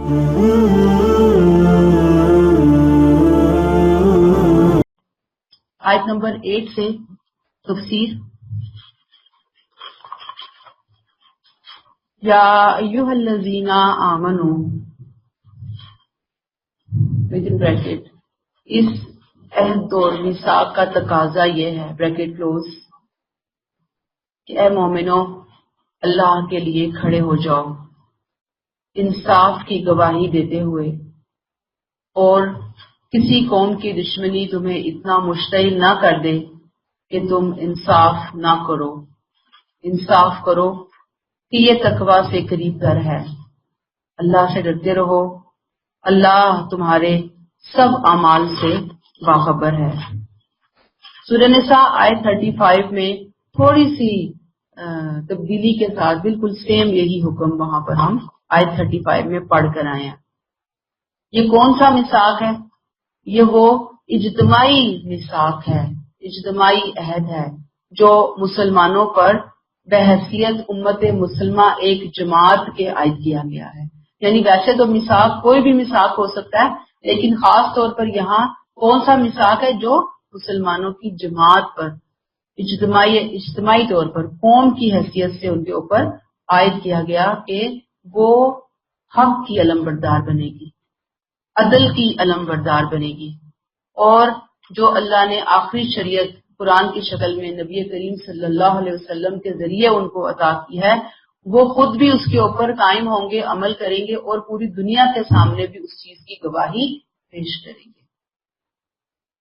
آیت نمبر 8 سے تفسیر. یا ایھا الذین آمنو within bracket اس عہد اور میثاق کا تقاضا یہ ہے بریکٹ کلوز کہ اے مومنو اللہ کے لیے کھڑے ہو جاؤ انصاف کی گواہی دیتے ہوئے اور کسی قوم کی دشمنی تمہیں اتنا مشتعل نہ کر دے کہ تم انصاف نہ کرو. انصاف کرو کہ یہ تقویٰ سے قریب تر ہے. اللہ سے ڈرتے رہو. اللہ تمہارے سب اعمال سے باخبر ہے. سورہ نساء آیت 35 میں تھوڑی سی تبدیلی کے ساتھ بالکل سیم یہی حکم وہاں پر ہم آیت 35 میں پڑھ کر آئے ہیں. یہ کون سا میثاق ہے؟ یہ وہ اجتماعی میثاق ہے، اجتماعی عہد ہے جو مسلمانوں پر بحیثیت امت مسلمہ ایک جماعت کے عائد کیا گیا ہے. یعنی ویسے تو میثاق کوئی بھی میثاق ہو سکتا ہے، لیکن خاص طور پر یہاں کون سا میثاق ہے جو مسلمانوں کی جماعت پر اجتماعی طور پر قوم کی حیثیت سے ان کے اوپر عائد کیا گیا کہ وہ حق کی علم بردار بنے گی، عدل کی علم بردار بنے گی، اور جو اللہ نے آخری شریعت قرآن کی شکل میں نبی کریم صلی اللہ علیہ وسلم کے ذریعے ان کو عطا کی ہے وہ خود بھی اس کے اوپر قائم ہوں گے، عمل کریں گے اور پوری دنیا کے سامنے بھی اس چیز کی گواہی پیش کریں گے.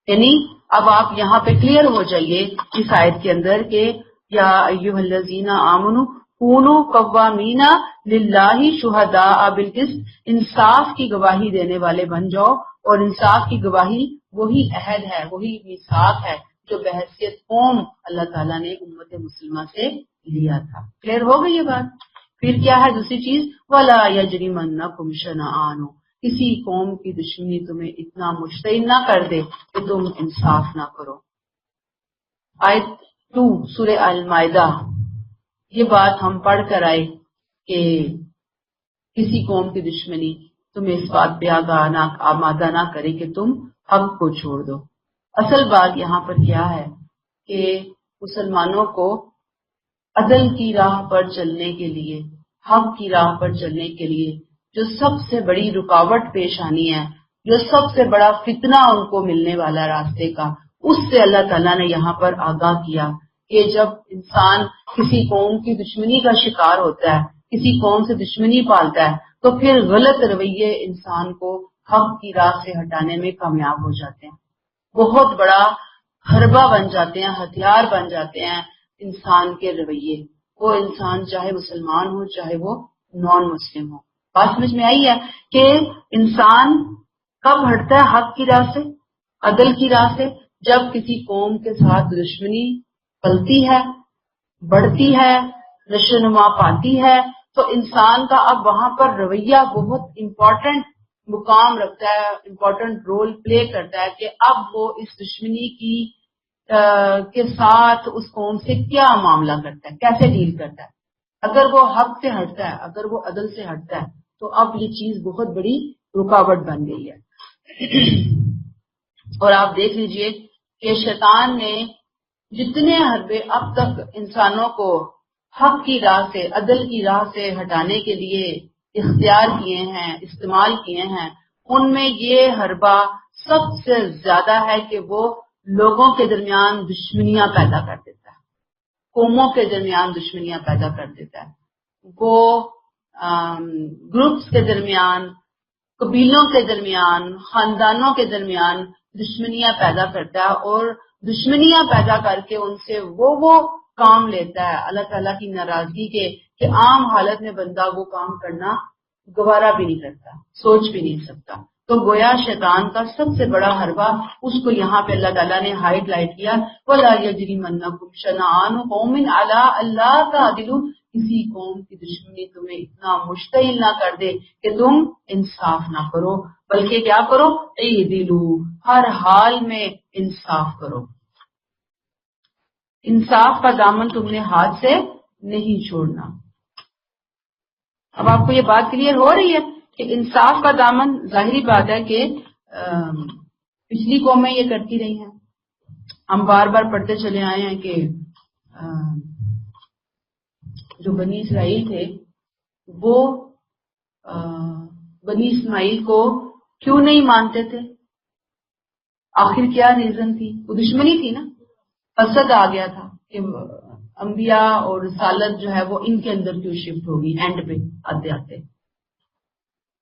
یعنی اب آپ یہاں پہ کلیئر ہو جائیے اس آیت کے اندر کہ یا ایھا الذین آمنوا کونوا قوامین للہ شہداء بالقسط، انصاف کی گواہی دینے والے بن جاؤ. اور انصاف کی گواہی وہی عہد ہے، وہی میثاق ہے جو بحیثیت قوم اللہ تعالیٰ نے امت مسلمہ سے لیا تھا. کلیئر ہو گئی یہ بات؟ پھر کیا ہے دوسری چیز؟ وَلَا يَجْرِمَنَّكُمْ شَنَآنُ، کسی قوم کی دشمنی تمہیں اتنا مشتعل نہ کر دے کہ تم انصاف نہ کرو. آیت 2 سورہ المائدہ، یہ بات ہم پڑھ کر آئے کہ کسی قوم کی دشمنی تمہیں اس بات پہ آمادہ نہ کرے کہ تم حق کو چھوڑ دو. اصل بات یہاں پر کیا ہے کہ مسلمانوں کو عدل کی راہ پر چلنے کے لیے، حق کی راہ پر چلنے کے لیے جو سب سے بڑی رکاوٹ پیش آنی ہے، جو سب سے بڑا فتنہ ان کو ملنے والا راستے کا، اس سے اللہ تعالیٰ نے یہاں پر آگاہ کیا کہ جب انسان کسی قوم کی دشمنی کا شکار ہوتا ہے، کسی قوم سے دشمنی پالتا ہے، تو پھر غلط رویے انسان کو حق کی راہ سے ہٹانے میں کامیاب ہو جاتے ہیں، بہت بڑا حربہ بن جاتے ہیں، ہتھیار بن جاتے ہیں انسان کے رویے. وہ انسان چاہے مسلمان ہو چاہے وہ نان مسلم ہو. بات سمجھ میں آئی ہے کہ انسان کب ہٹتا ہے حق کی راہ سے، عدل کی راہ سے؟ جب کسی قوم کے ساتھ دشمنی پلتی ہے، بڑھتی ہے، نشوونما پاتی ہے، تو انسان کا اب وہاں پر رویہ بہت امپورٹنٹ مقام رکھتا ہے، امپورٹنٹ رول پلے کرتا ہے کہ اب وہ اس دشمنی کے ساتھ اس قوم سے کیا معاملہ کرتا ہے، کیسے ڈیل کرتا ہے. اگر وہ حق سے ہٹتا ہے، اگر وہ عدل سے ہٹتا ہے، تو اب یہ چیز بہت بڑی رکاوٹ بن گئی ہے. اور آپ دیکھ لیجئے کہ شیطان نے جتنے حربے اب تک انسانوں کو حق کی راہ سے، عدل کی راہ سے ہٹانے کے لیے اختیار کیے ہیں، استعمال کیے ہیں، ان میں یہ حربہ سب سے زیادہ ہے کہ وہ لوگوں کے درمیان دشمنیاں پیدا کر دیتا ہے، قوموں کے درمیان دشمنیاں پیدا کر دیتا ہے، وہ گروپس کے درمیان، قبیلوں کے درمیان، خاندانوں کے درمیان دشمنیاں پیدا کرتا ہے، اور دشمنیاں پیدا کر کے ان سے وہ کام لیتا ہے اللہ تعالیٰ کی ناراضگی کے کہ عام حالت میں بندہ وہ کام کرنا گوارا بھی نہیں کرتا، سوچ بھی نہیں سکتا. تو گویا شیطان کا سب سے بڑا حربہ اس کو یہاں پہ اللہ تعالیٰ نے ہائیڈ لائٹ کیا. وَلَا يَجْرِمَنَّكُمْ شَنَآنُ قَوْمٍ عَلَىٰ أَلَّا تَعْدِلُوا، کسی قوم کی دشمنی تمہیں اتنا مشتعل نہ کر دے کہ تم انصاف نہ کرو، بلکہ کیا کرو؟ اعدلوا، ہر حال میں انصاف کرو. انصاف کا دامن تم نے ہاتھ سے نہیں چھوڑنا. اب آپ کو یہ بات کلیئر ہو رہی ہے کہ انصاف کا دامن ظاہری بات ہے کہ پچھلی قومیں یہ کرتی رہی ہیں. ہم بار بار پڑھتے چلے آئے ہیں کہ جو بنی اسرائیل تھے وہ بنی اسماعیل کو کیوں نہیں مانتے تھے؟ آخر کیا ریزن تھی؟ وہ دشمنی تھی نا، حسد آ گیا تھا کہ انبیاء اور رسالت جو ہے وہ ان کے اندر کیوں شفٹ ہوگی اینڈ پہ آتے آتے.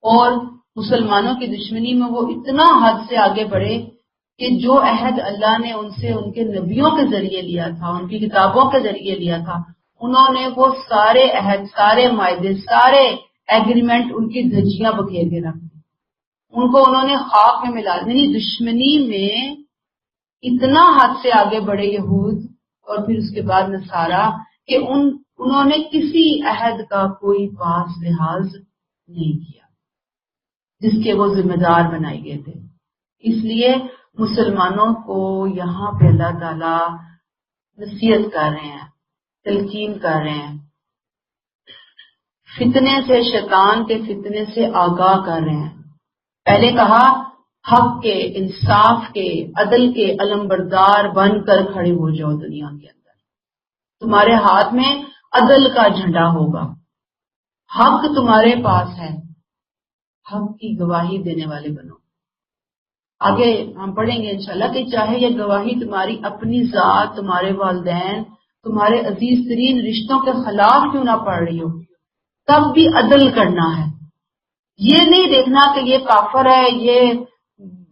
اور مسلمانوں کی دشمنی میں وہ اتنا حد سے آگے بڑھے کہ جو عہد اللہ نے ان سے ان کے نبیوں کے ذریعے لیا تھا، ان کی کتابوں کے ذریعے لیا تھا، انہوں نے وہ سارے عہد، سارے معاہدے، سارے ایگریمنٹ ان کی دھجیاں بکھیر کے رکھ دی. ان کو انہوں نے خاک میں ملا. یعنی دشمنی میں اتنا حد سے آگے بڑھے یہود اور پھر اس کے بعد نصارہ کہ انہوں نے کسی عہد کا کوئی پاس لحاظ نہیں کیا جس کے وہ ذمہ دار بنائے گئے تھے. اس لیے مسلمانوں کو یہاں پہ اللہ تعالی نصیحت کر رہے ہیں، تلقین کر رہے ہیں، فتنے سے، شیطان کے فتنے سے آگاہ کر رہے ہیں. پہلے کہا حق کے، انصاف کے، عدل کے علمبردار بن کر کھڑے ہو جاؤ دنیا کے اندر. تمہارے ہاتھ میں عدل کا جھنڈا ہوگا، حق تمہارے پاس ہے، حق کی گواہی دینے والے بنو. آگے ہم پڑھیں گے انشاءاللہ کہ چاہے یہ گواہی تمہاری اپنی ذات، تمہارے والدین، تمہارے عزیز ترین رشتوں کے خلاف کیوں نہ پڑھ رہی ہو، تب بھی عدل کرنا ہے. یہ نہیں دیکھنا کہ یہ کافر ہے، یہ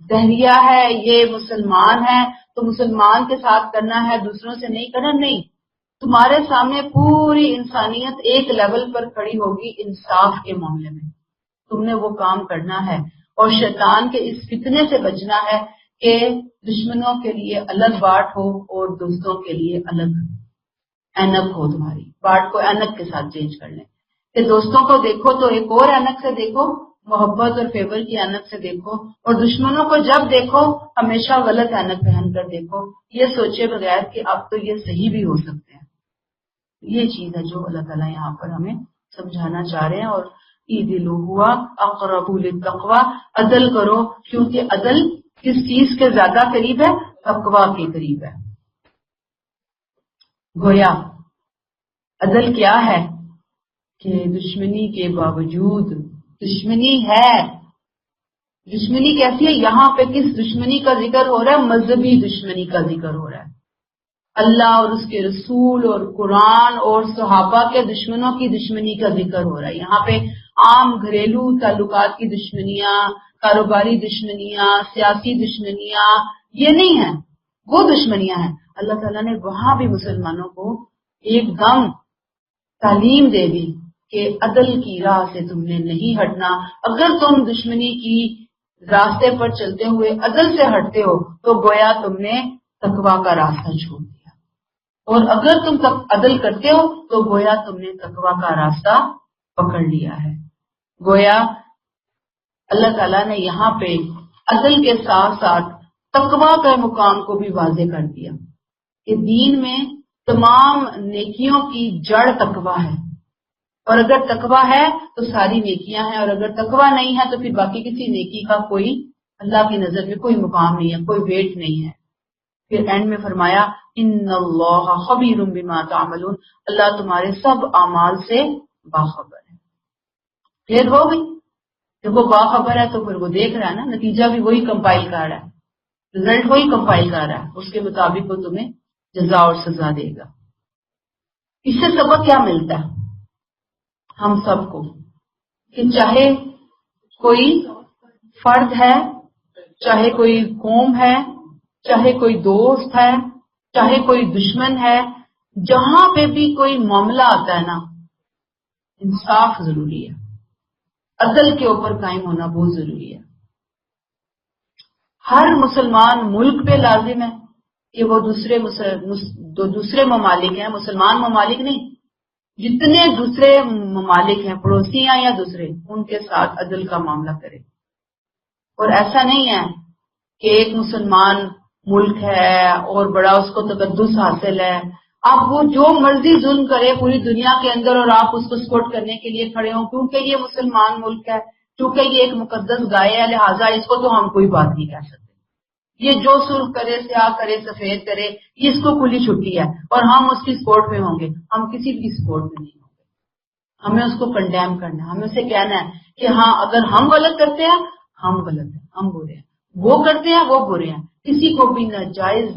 دہریہ ہے، یہ مسلمان ہے تو مسلمان کے ساتھ کرنا ہے، دوسروں سے نہیں کرنا. نہیں، تمہارے سامنے پوری انسانیت ایک لیول پر کھڑی ہوگی انصاف کے معاملے میں. تم نے وہ کام کرنا ہے اور شیطان کے اس فتنے سے بچنا ہے کہ دشمنوں کے لیے الگ باٹ ہو اور دوستوں کے لیے الگ اینک ہو. تمہاری باٹ کو اینک کے ساتھ چینج کر لیں کہ دوستوں کو دیکھو تو ایک اور اینک سے دیکھو، محبت اور فیور کی اینک سے دیکھو، اور دشمنوں کو جب دیکھو ہمیشہ غلط اینک پہن کر دیکھو، یہ سوچے بغیر کہ اب تو یہ صحیح بھی ہو سکتے ہیں. یہ چیز ہے جو اللہ تعالیٰ یہاں پر ہمیں سمجھانا چاہ رہے ہیں. اور اعدلوا ہوا اقرب للتقوی، عدل کرو کیونکہ عدل کس چیز کے زیادہ قریب ہے؟ تقوی کے قریب ہے. گویا عدل کیا ہے کہ دشمنی کے باوجود، دشمنی ہے، دشمنی کیسی ہے؟ یہاں پہ کس دشمنی کا ذکر ہو رہا ہے؟ مذہبی دشمنی کا ذکر ہو رہا ہے. اللہ اور اس کے رسول اور قرآن اور صحابہ کے دشمنوں کی دشمنی کا ذکر ہو رہا ہے. یہاں پہ عام گھریلو تعلقات کی دشمنیاں، کاروباری دشمنیاں، سیاسی دشمنیاں یہ نہیں ہیں، وہ دشمنیاں ہیں. اللہ تعالیٰ نے وہاں بھی مسلمانوں کو ایک دم تعلیم دے دی کہ عدل کی راہ سے تم نے نہیں ہٹنا. اگر تم دشمنی کی راستے پر چلتے ہوئے عدل سے ہٹتے ہو تو گویا تم نے تقویٰ کا راستہ چھوڑ دیا، اور اگر تم عدل کرتے ہو تو گویا تم نے تقویٰ کا راستہ پکڑ لیا ہے. گویا اللہ تعالیٰ نے یہاں پہ عدل کے ساتھ ساتھ تقویٰ کے مقام کو بھی واضح کر دیا کہ دین میں تمام نیکیوں کی جڑ تقویٰ ہے، اور اگر تقویٰ ہے تو ساری نیکیاں ہیں، اور اگر تقویٰ نہیں ہے تو پھر باقی کسی نیکی کا کوئی اللہ کی نظر میں کوئی مقام نہیں ہے، کوئی ویٹ نہیں ہے. پھر اینڈ میں فرمایا ان اللہ خبیر بما تعملون، اللہ تمہارے سب اعمال سے باخبر ہے. پھر ہو گئی، جب وہ باخبر ہے تو پھر وہ دیکھ رہا ہے نا، نتیجہ بھی وہی کمپائل کر رہا ہے، رزلٹ وہی کمپائل کر رہا ہے، اس کے مطابق وہ تمہیں جزا اور سزا دے گا. اس سے سبق کیا ملتا ہے ہم سب کو کہ چاہے کوئی فرد ہے، چاہے کوئی قوم ہے، چاہے کوئی دوست ہے، چاہے کوئی دشمن ہے، جہاں پہ بھی کوئی معاملہ آتا ہے نا، انصاف ضروری ہے، عدل کے اوپر قائم ہونا بہت ضروری ہے. ہر مسلمان ملک پہ لازم ہے کہ وہ دوسرے ممالک ہیں، مسلمان ممالک نہیں، جتنے دوسرے ممالک ہیں، پڑوسیاں یا دوسرے، ان کے ساتھ عدل کا معاملہ کرے. اور ایسا نہیں ہے کہ ایک مسلمان ملک ہے اور بڑا اس کو تقدس حاصل ہے، آپ وہ جو مرضی ظلم کرے پوری دنیا کے اندر اور آپ اس کو سپورٹ کرنے کے لیے کھڑے ہوں کیونکہ یہ مسلمان ملک ہے. چونکہ یہ ایک مقدس گائے ہے لہٰذا اس کو تو ہم کوئی بات نہیں کہہ سکتے. یہ جو سرخ کرے سیاہ کرے سفید کرے یہ اس کو کھلی چھٹی ہے اور ہم اس کی سپورٹ میں ہوں گے. ہم کسی بھی سپورٹ میں نہیں ہوں گے. ہمیں اس کو کنڈیم کرنا ہے. ہمیں اسے کہنا ہے کہ ہاں اگر ہم غلط کرتے ہیں ہم غلط ہیں, ہم برے ہیں, وہ کرتے ہیں وہ برے ہیں. کسی کو بھی ناجائز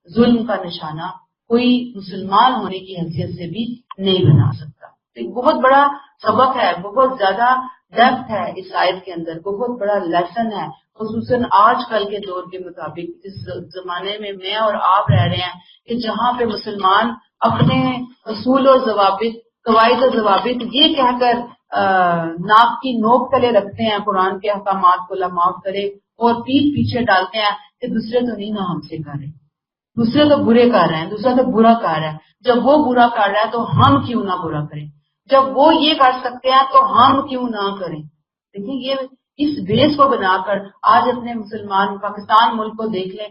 ظلم کا نشانہ کوئی مسلمان ہونے کی حیثیت سے بھی نہیں بنا سکتا. ایک بہت بڑا سبق ہے, بہت زیادہ ڈیپتھ ہے اس آیت کے اندر, بہت بڑا لیسن ہے, خصوصاً آج کل کے دور کے مطابق جس زمانے میں میں اور آپ رہ رہے ہیں کہ جہاں پہ مسلمان اپنے اصول و ضوابط قواعد و ضوابط یہ کہہ کر ناک کی نوک تلے رکھتے ہیں قرآن کے احکامات کو اللہ معاف کرے اور پیٹھ پیچھے ڈالتے ہیں کہ دوسرے تو نہیں نہ ہم سے کر رہے, دوسرے تو برے کر رہے ہیں, دوسرا تو برا کر رہا ہے. جب وہ برا کر رہا ہے تو ہم کیوں نہ برا کریں, جب وہ یہ کر سکتے ہیں تو ہم کیوں نہ کریں. دیکھیں یہ اس بیس کو بنا کر آج اپنے مسلمان پاکستان ملک کو دیکھ لیں,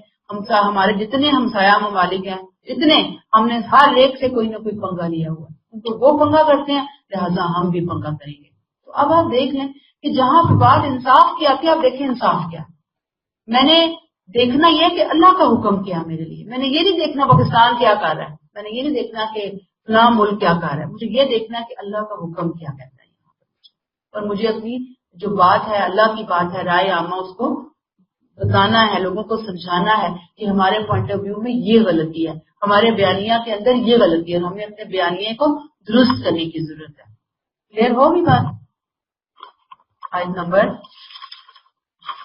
ہمارے جتنے ہمسایہ ممالک ہیں اتنے ہم نے ہر ایک سے کوئی نہ کوئی پنگا لیا ہوا ہے. تو وہ پنگا کرتے ہیں لہٰذا ہم بھی پنگا کریں گے. تو اب آپ دیکھ لیں کہ جہاں بات انصاف کی آتی ہے, آپ دیکھیں انصاف کیا. میں نے دیکھنا یہ کہ اللہ کا حکم کیا میرے لیے. میں نے یہ نہیں دیکھنا پاکستان کیا کر رہا ہے, میں نے یہ نہیں دیکھنا کہ فلاں ملک کیا کر رہا ہے. مجھے یہ دیکھنا ہے کہ اللہ کا حکم کیا کہتا ہے یہاں پر, اور مجھے اپنی جو بات ہے اللہ کی بات ہے رائے عامہ اس کو بتانا ہے, لوگوں کو سمجھانا ہے کہ ہمارے پوائنٹ آف ویو میں یہ غلطی ہے, ہمارے بیانیہ کے اندر یہ غلطی ہے, ہمیں اپنے بیانیے کو درست کرنے کی ضرورت ہے. کلیئر ہو بھی بات. آیت نمبر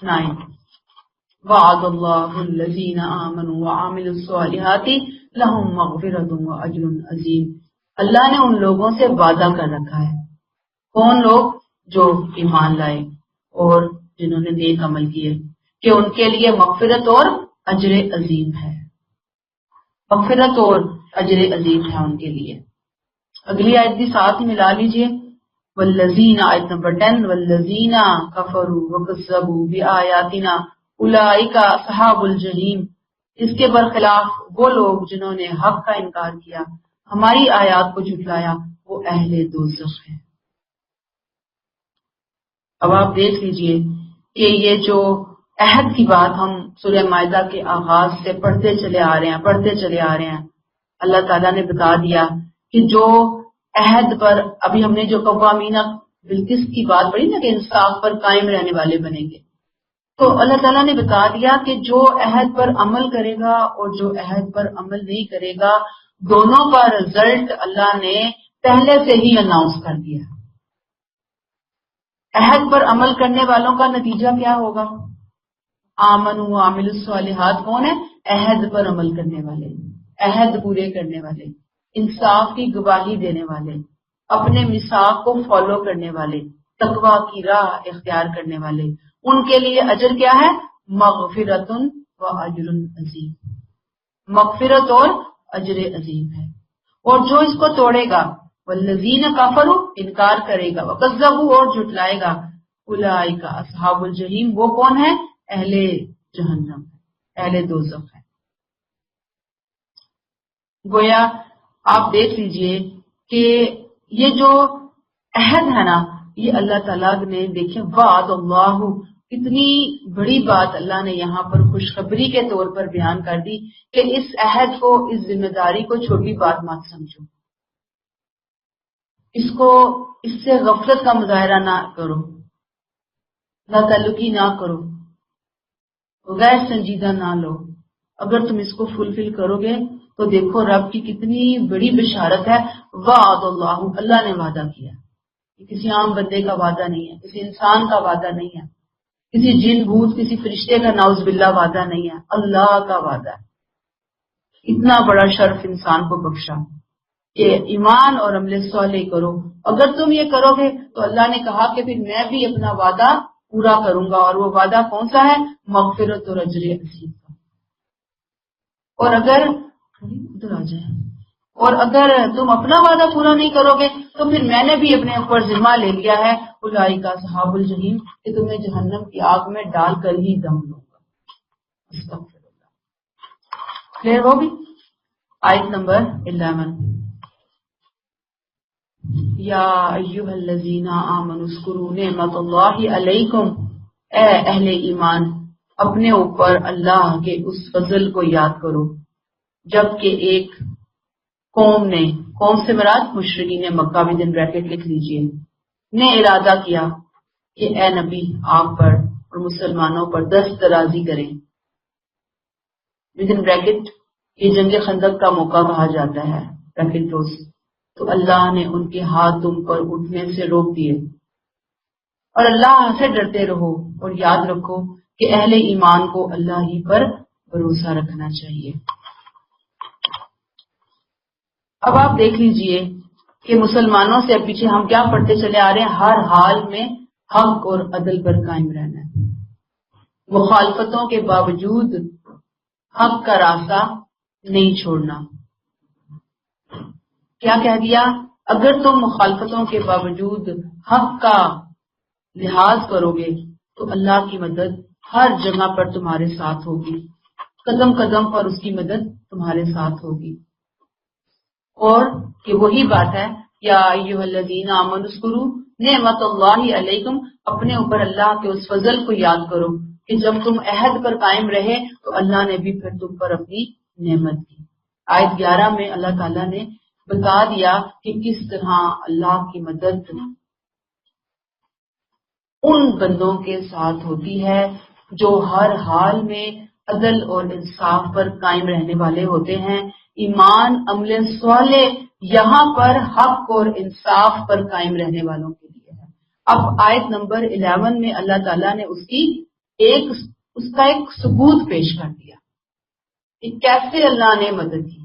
9. وعد اللہ الذین آمنوا وعملوا الصالحات لہم مغفرۃ واجر عظیم. اللہ نے ان لوگوں سے وعدہ کر رکھا ہے. کون لوگ؟ جو ایمان لائے اور جنہوں نے نیک عمل کیے, کہ ان کے لیے مغفرت اور اجر عظیم ہے. مغفرت اور اجر عظیم ہے ان کے لیے. اگلی آیت بھی ساتھ ہی ملا لیجئے. والذین, آیت نمبر 10, والذین کفروا وکذبوا بآیاتنا اولئک اصحاب الجحیم. اس کے برخلاف وہ لوگ جنہوں نے حق کا انکار کیا, ہماری آیات کو جھٹلایا, وہ اہل دوزخ ہیں. اب آپ دیکھ لیجئے کہ یہ جو عہد کی بات ہم سورہ مائدہ کے آغاز سے پڑھتے چلے آ رہے ہیں, اللہ تعالیٰ نے بتا دیا کہ جو عہد پر ابھی ہم نے جو قوامین بالقسط کی بات پڑھی نا کہ انصاف پر قائم رہنے والے بنیں گے, تو اللہ تعالیٰ نے بتا دیا کہ جو عہد پر عمل کرے گا اور جو عہد پر عمل نہیں کرے گا دونوں کا رزلٹ اللہ نے پہلے سے ہی اناؤنس کر دیا. عہد پر عمل کرنے والوں کا نتیجہ کیا ہوگا؟ آمنوا وعملوا الصالحات کون ہے؟ عہد پر عمل کرنے والے, عہد پورے کرنے والے, انصاف کی گواہی دینے والے, اپنے میثاق کو فالو کرنے والے, تقویٰ کی راہ اختیار کرنے والے. ان کے لیے اجر کیا ہے؟ مغفرۃ و اجر عظیم. مغفرت اور اجر عظیم ہے. اور جو اس کو توڑے گا, والذین کفروا, انکار کرے گا, وکذبوا, اور جھٹلائے گا, اولئک اصحاب الجحیم, وہ کون ہے؟ اہل جہنم, اہل دوزخ ہے. گویا آپ دیکھ لیجئے کہ یہ جو عہد ہے نا, یہ اللہ تعالیٰ نے دیکھیں وعد اللہ, اتنی بڑی بات اللہ نے یہاں پر خوشخبری کے طور پر بیان کر دی کہ اس عہد کو, اس ذمہ داری کو چھوٹی بات مت سمجھو, اس سے غفلت کا مظاہرہ نہ کرو, لا تعلقی نہ کرو, غیر سنجیدہ نہ لو. اگر تم اس کو فلفل کرو گے تو دیکھو رب کی کتنی بڑی بشارت ہے. وعد اللہ, اللہ نے وعدہ کیا. یہ کسی عام بندے کا وعدہ نہیں ہے, کسی انسان کا وعدہ نہیں ہے, کسی جن بھوت کسی فرشتے کا نعوذ باللہ وعدہ نہیں ہے, اللہ کا وعدہ ہے. اتنا بڑا شرف انسان کو بخشا کہ ایمان اور عمل صالح کرو. اگر تم یہ کرو گے تو اللہ نے کہا کہ پھر میں بھی اپنا وعدہ پورا کروں گا, اور وہ وعدہ کون سا ہے؟ مغفرت اور اجر عظیم کا. اور اگر تم اپنا وعدہ پورا نہیں کرو گے تو پھر میں نے بھی اپنے اوپر ذمہ لے لیا ہے, اولئک اصحاب الجحیم, کہ تمہیں جہنم کی آگ میں ڈال کر ہی دم لوں گا. استغفر اللہ. کلیئر ہوگی. آیت نمبر 11. یا ایھا الذین آمنوا اذکروا نعمت اللہ علیکم، اے اہل ایمان اپنے اوپر اللہ کے اس فضل کو یاد کرو جبکہ ایک قوم نے، قوم سے مراد مشرکین مکہ ودن بریکٹ لکھ لیجئے، نے ارادہ کیا کہ اے نبی آپ پر اور مسلمانوں پر دست درازی کریں۔ ودن بریکٹ یہ جنگ خندق کا موقع کہا جاتا ہے، بریکٹ کلوز۔ تو اللہ نے ان کے ہاتھ تم پر اٹھنے سے روک دیے، اور اللہ سے ڈرتے رہو اور یاد رکھو کہ اہل ایمان کو اللہ ہی پر بھروسہ رکھنا چاہیے۔ اب آپ دیکھ لیجئے کہ مسلمانوں سے اب پیچھے ہم کیا پڑھتے چلے آ رہے ہیں، ہر حال میں حق اور عدل پر قائم رہنا ہے، مخالفتوں کے باوجود حق کا راستہ نہیں چھوڑنا۔ کیا کہہ دیا؟ اگر تم مخالفتوں کے باوجود حق کا لحاظ کرو گے تو اللہ کی مدد ہر جگہ پر تمہارے ساتھ ہوگی، قدم قدم پر اس کی مدد تمہارے ساتھ ہوگی۔ اور یہ وہی بات ہے، یا ایھا الذین آمنوا اذکروا نعمت اللہ علیکم، اپنے اوپر اللہ کے اس فضل کو یاد کرو کہ جب تم عہد پر قائم رہے تو اللہ نے بھی پھر تم پر اپنی نعمت کی۔ آیت 11 میں اللہ تعالیٰ نے بتا دیا کہ کس طرح اللہ کی مدد ان بندوں کے ساتھ ہوتی ہے جو ہر حال میں عدل اور انصاف پر قائم رہنے والے ہوتے ہیں۔ ایمان، عمل صالح یہاں پر حق اور انصاف پر قائم رہنے والوں کے لیے ہے۔ اب آیت نمبر 11 میں اللہ تعالیٰ نے اس کا ایک ثبوت پیش کر دیا کہ کیسے اللہ نے مدد کی۔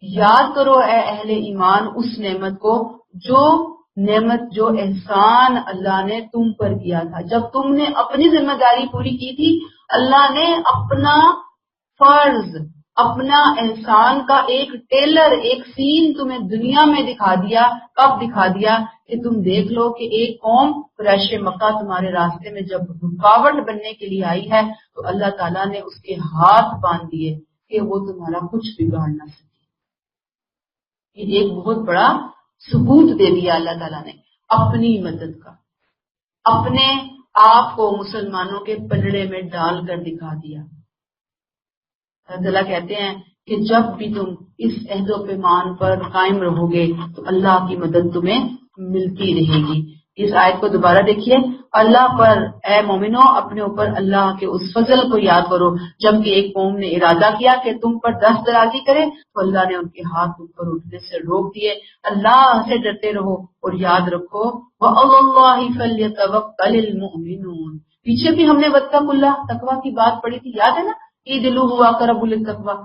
یاد کرو اے اہل ایمان اس نعمت کو، جو احسان اللہ نے تم پر کیا تھا جب تم نے اپنی ذمہ داری پوری کی تھی۔ اللہ نے اپنا فرض، اپنا احسان کا ایک ٹیلر، ایک سین تمہیں دنیا میں دکھا دیا۔ کب دکھا دیا؟ کہ تم دیکھ لو کہ ایک قوم قریش مکہ تمہارے راستے میں جب رکاوٹ بننے کے لیے آئی ہے تو اللہ تعالیٰ نے اس کے ہاتھ باندھ دیے کہ وہ تمہارا کچھ بگاڑ نہ سکے۔ یہ ایک بہت بڑا ثبوت دے دیا اللہ تعالیٰ نے اپنی مدد کا، اپنے آپ کو مسلمانوں کے پلڑے میں ڈال کر دکھا دیا۔ اللہ تعالیٰ کہتے ہیں کہ جب بھی تم اس عہد و پیمان پر قائم رہو گے تو اللہ کی مدد تمہیں ملتی رہے گی۔ اس آیت کو دوبارہ دیکھیے، اللہ پر اے مومنو اپنے اوپر اللہ کے اس فضل کو یاد کرو جبکہ ایک قوم نے ارادہ کیا کہ تم پر دست درازی کرے تو اللہ نے ان کے ہاتھ اوپر اٹھنے سے روک دیے۔ اللہ سے ڈرتے رہو اور یاد رکھو وَعَلَى اللَّهِ فَلْيَتَوَكَّلِ الْمُؤْمِنُونَ۔ پیچھے بھی ہم نے وَاتَّقُوا اللَّهَ تقویٰ کی بات پڑھی تھی، یاد ہے نا؟ اعدلوا هُوَ أَقْرَبُ لِلتَّقْوَىٰ،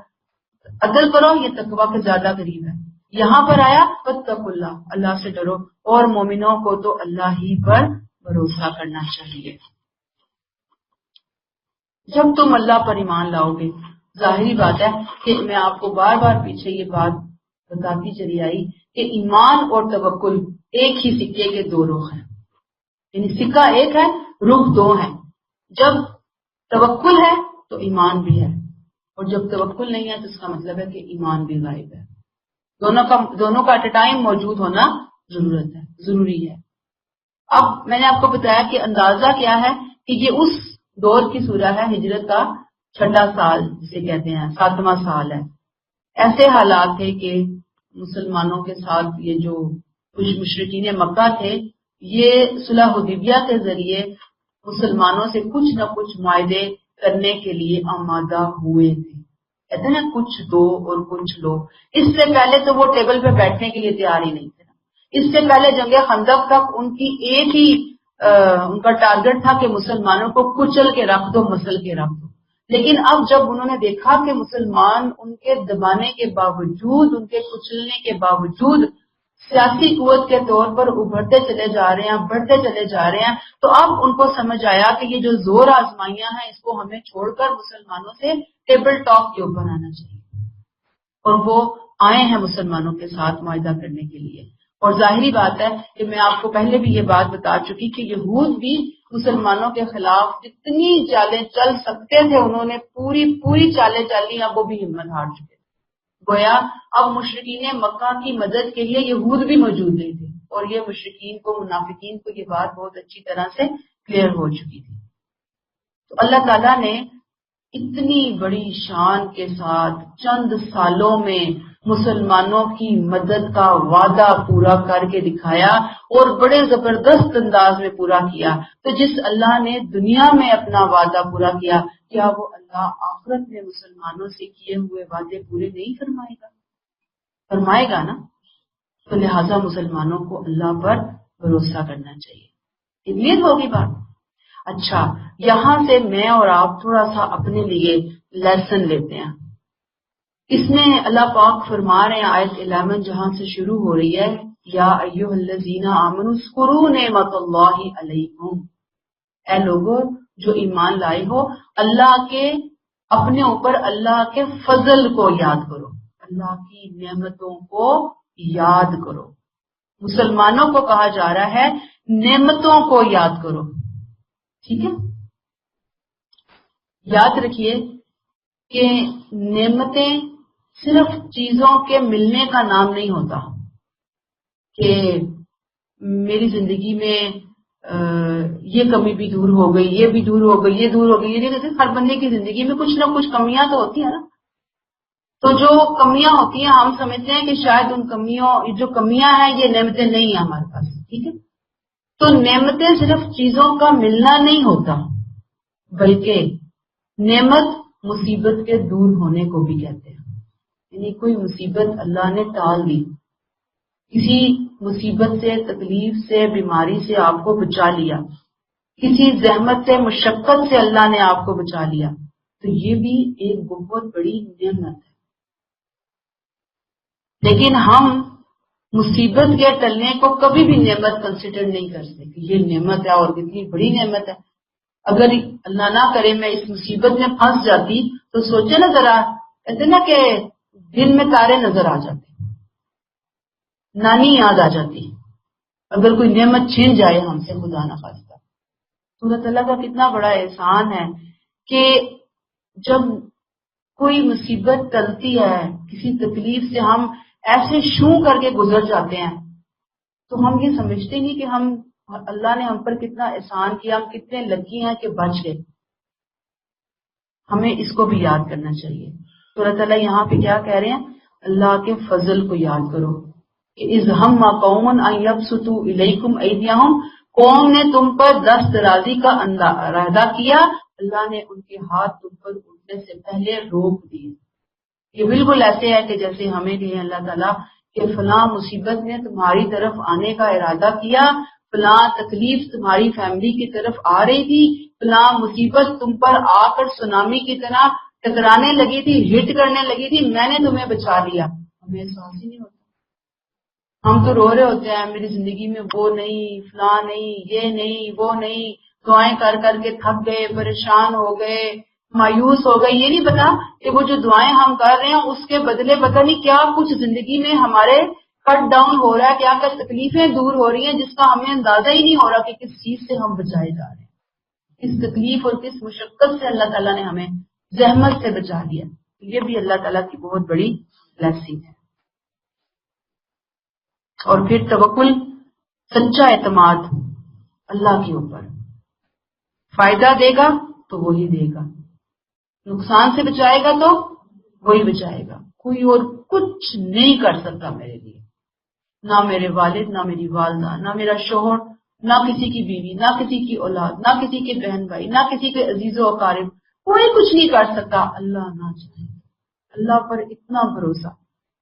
عدل کرو یہ تقویٰ کے زیادہ قریب ہے۔ یہاں پر آیا وَاتَّقُوا اللَّهَ، اللہ سے ڈرو، اور مومنوں کو تو اللہ ہی پر بھروسہ کرنا چاہیے۔ جب تم اللہ پر ایمان لاؤ گے، ظاہری بات ہے کہ میں آپ کو بار بار پیچھے یہ بات بتاتی چلی آئی کہ ایمان اور توکل ایک ہی سکے کے دو رخ ہیں، یعنی سکہ ایک ہے، رخ دو ہیں۔ جب توکل ہے تو ایمان بھی ہے، اور جب توکل نہیں ہے تو اس کا مطلب ہے کہ ایمان بھی غائب ہے۔ دونوں کا ایٹ اے ٹائم موجود ہونا ضروری ہے۔ اب میں نے آپ کو بتایا کہ اندازہ کیا ہے کہ یہ اس دور کی سورہ ہے، ہجرت کا 6واں سال جسے کہتے ہیں، 7واں سال ہے۔ ایسے حالات تھے کہ مسلمانوں کے ساتھ یہ جو کچھ مشرکین مکہ تھے، یہ صلح حدیبیہ کے ذریعے مسلمانوں سے کچھ نہ کچھ معاہدے کرنے کے لیے آمادہ ہوئے تھے۔ کہتے ہیں نا کچھ دو اور کچھ لو۔ اس سے پہلے تو وہ ٹیبل پہ بیٹھنے کے لیے تیار ہی نہیں تھے۔ اس سے پہلے جنگ خندق تک ان کی ایک ہی ان کا ٹارگٹ تھا کہ مسلمانوں کو کچل کے رکھ دو، مسل کے رکھ دو۔ لیکن اب جب انہوں نے دیکھا کہ مسلمان ان کے دبانے کے باوجود، ان کے کچلنے کے باوجود سیاسی قوت کے طور پر ابھرتے چلے جا رہے ہیں، بڑھتے چلے جا رہے ہیں، تو اب ان کو سمجھ آیا کہ یہ جو زور آزمائیاں ہیں اس کو ہمیں چھوڑ کر مسلمانوں سے ٹیبل ٹاک کے اوپر آنا چاہیے، اور وہ آئے ہیں مسلمانوں کے ساتھ معاہدہ کرنے کے لیے۔ اور ظاہری بات ہے کہ میں آپ کو پہلے بھی یہ بات بتا چکی کہ یہود بھی مسلمانوں کے خلاف جتنی چالیں چل سکتے تھے انہوں نے پوری چالیں چلی، اب وہ بھی ہمت ہار چکے تھے۔ گویا اب مشرکین مکہ کی مدد کے لیے یہود بھی موجود نہیں تھے، اور یہ مشرکین کو، منافقین کو یہ بات بہت اچھی طرح سے کلیئر ہو چکی تھی۔ تو اللہ تعالیٰ نے اتنی بڑی شان کے ساتھ چند سالوں میں مسلمانوں کی مدد کا وعدہ پورا کر کے دکھایا اور بڑے زبردست انداز میں پورا کیا۔ تو جس اللہ نے دنیا میں اپنا وعدہ پورا کیا، کیا وہ اللہ آخرت میں مسلمانوں سے کیے ہوئے وعدے پورے نہیں فرمائے گا؟ فرمائے گا نا۔ تو لہٰذا مسلمانوں کو اللہ پر بھروسہ کرنا چاہیے۔ کلیئر ہوگی بات؟ اچھا، یہاں سے میں اور آپ تھوڑا سا اپنے لیے لیسن لیتے ہیں۔ اس میں اللہ پاک فرما رہے ہیں آیت 11 جہاں سے شروع ہو رہی ہے، یا ایھا الذین آمنوا اذکروا نعمت اللہ علیکم، اے لوگو جو ایمان لائے ہو، اللہ کے اپنے اوپر اللہ کے فضل کو یاد کرو، اللہ کی نعمتوں کو یاد کرو۔ مسلمانوں کو کہا جا رہا ہے نعمتوں کو یاد کرو، ٹھیک ہے؟ یاد رکھیے کہ نعمتیں صرف چیزوں کے ملنے کا نام نہیں ہوتا کہ میری زندگی میں یہ کمی بھی دور ہو گئی، یہ بھی دور ہو گئی، یہ دور ہو گئی۔ یہ ہر بندے کی زندگی میں کچھ نہ کچھ کمیاں تو ہوتی ہیں نا۔ تو جو کمیاں ہوتی ہیں ہم سمجھتے ہیں کہ شاید ان کمیوں، جو کمیاں ہیں یہ نعمتیں نہیں ہیں ہمارے پاس، ٹھیک ہے؟ تو نعمتیں صرف چیزوں کا ملنا نہیں ہوتا، بلکہ نعمت مصیبت کے دور ہونے کو بھی کہتے ہیں۔ یعنی کوئی مصیبت اللہ نے ٹال دی، کسی مصیبت سے، تکلیف سے، بیماری سے آپ کو بچا لیا، کسی زحمت سے، مشقت سے اللہ نے آپ کو بچا لیا، تو یہ بھی ایک بہت بڑی نعمت ہے۔ لیکن ہم مصیبت کے ٹلنے کو کبھی بھی نعمت کنسیڈر نہیں کر سکتے کہ یہ نعمت ہے اور کتنی بڑی نعمت ہے۔ اگر اللہ نہ کرے میں اس مصیبت میں پھنس جاتی تو سوچے نا ذرا، کہتے نا کہ دن میں تارے نظر آ جاتے، نانی یاد آ جاتی اگر کوئی نعمت چھین جائے ہم سے، خدا نہ خواستہ۔ تو اللہ تعالیٰ کا کتنا بڑا احسان ہے کہ جب کوئی مصیبت ٹلتی ہے، کسی تکلیف سے ہم ایسے شوں کر کے گزر جاتے ہیں، تو ہم یہ سمجھتے نہیں کہ ہم، اللہ نے ہم پر کتنا احسان کیا، ہم کتنے لکی ہیں کہ بچ گئے۔ ہمیں اس کو بھی یاد کرنا چاہیے۔ تو اللہ تعالیٰ یہاں پہ کیا کہہ رہے ہیں؟ اللہ کے فضل کو یاد کرو کہ اذ ہم قوم ان یبسطوا الیکم ایدیہم، قوم نے تم پر دست درازی کا ارادہ کیا، اللہ نے ان کے ہاتھ تم پر اٹھنے سے پہلے روک دیے۔ یہ بالکل ایسے ہے کہ جیسے ہمیں کہیں اللہ تعالیٰ کہ فلاں مصیبت نے تمہاری طرف آنے کا ارادہ کیا، فلاں تکلیف تمہاری فیملی کی طرف آ رہی تھی، فلاں مصیبت تم پر آ کر سونامی کی طرح ٹکرانے لگی تھی، ہٹ کرنے لگی تھی، میں نے تمہیں بچا لیا۔ ہمیں احساس ہی نہیں ہوتا، ہم تو رو رہے ہوتے ہیں میری زندگی میں وہ نہیں، فلاں نہیں، یہ نہیں، وہ نہیں، دعائیں کر کر کے تھک گئے، پریشان ہو گئے، مایوس ہو گئے۔ یہ نہیں پتا کہ وہ جو دعائیں ہم کر رہے ہیں اس کے بدلے پتہ نہیں کیا کچھ زندگی میں ہمارے کٹ ڈاؤن ہو رہا ہے، کیا کیا تکلیفیں دور ہو رہی ہیں جس کا ہمیں اندازہ ہی نہیں ہو رہا کہ کس چیز سے ہم بچائے جا رہے ہیں، کس تکلیف اور کس مشقت سے اللہ تعالیٰ نے ہمیں زحمت سے بچا لیا۔ یہ بھی اللہ تعالیٰ کی بہت بڑی بلیسنگ ہے۔ اور پھر توکل، سچا اعتماد اللہ کے اوپر، فائدہ دے گا تو وہی دے گا، نقصان سے بچائے گا تو وہی بچائے گا، کوئی اور کچھ نہیں کر سکتا میرے لیے، نہ میرے والد، نہ میری والدہ، نہ میرا شوہر، نہ کسی کی بیوی، نہ کسی کی اولاد، نہ کسی کے بہن بھائی، نہ کسی کے عزیز و اقارب، کوئی کچھ نہیں کر سکتا اللہ نہ چاہے۔ اللہ پر اتنا بھروسہ،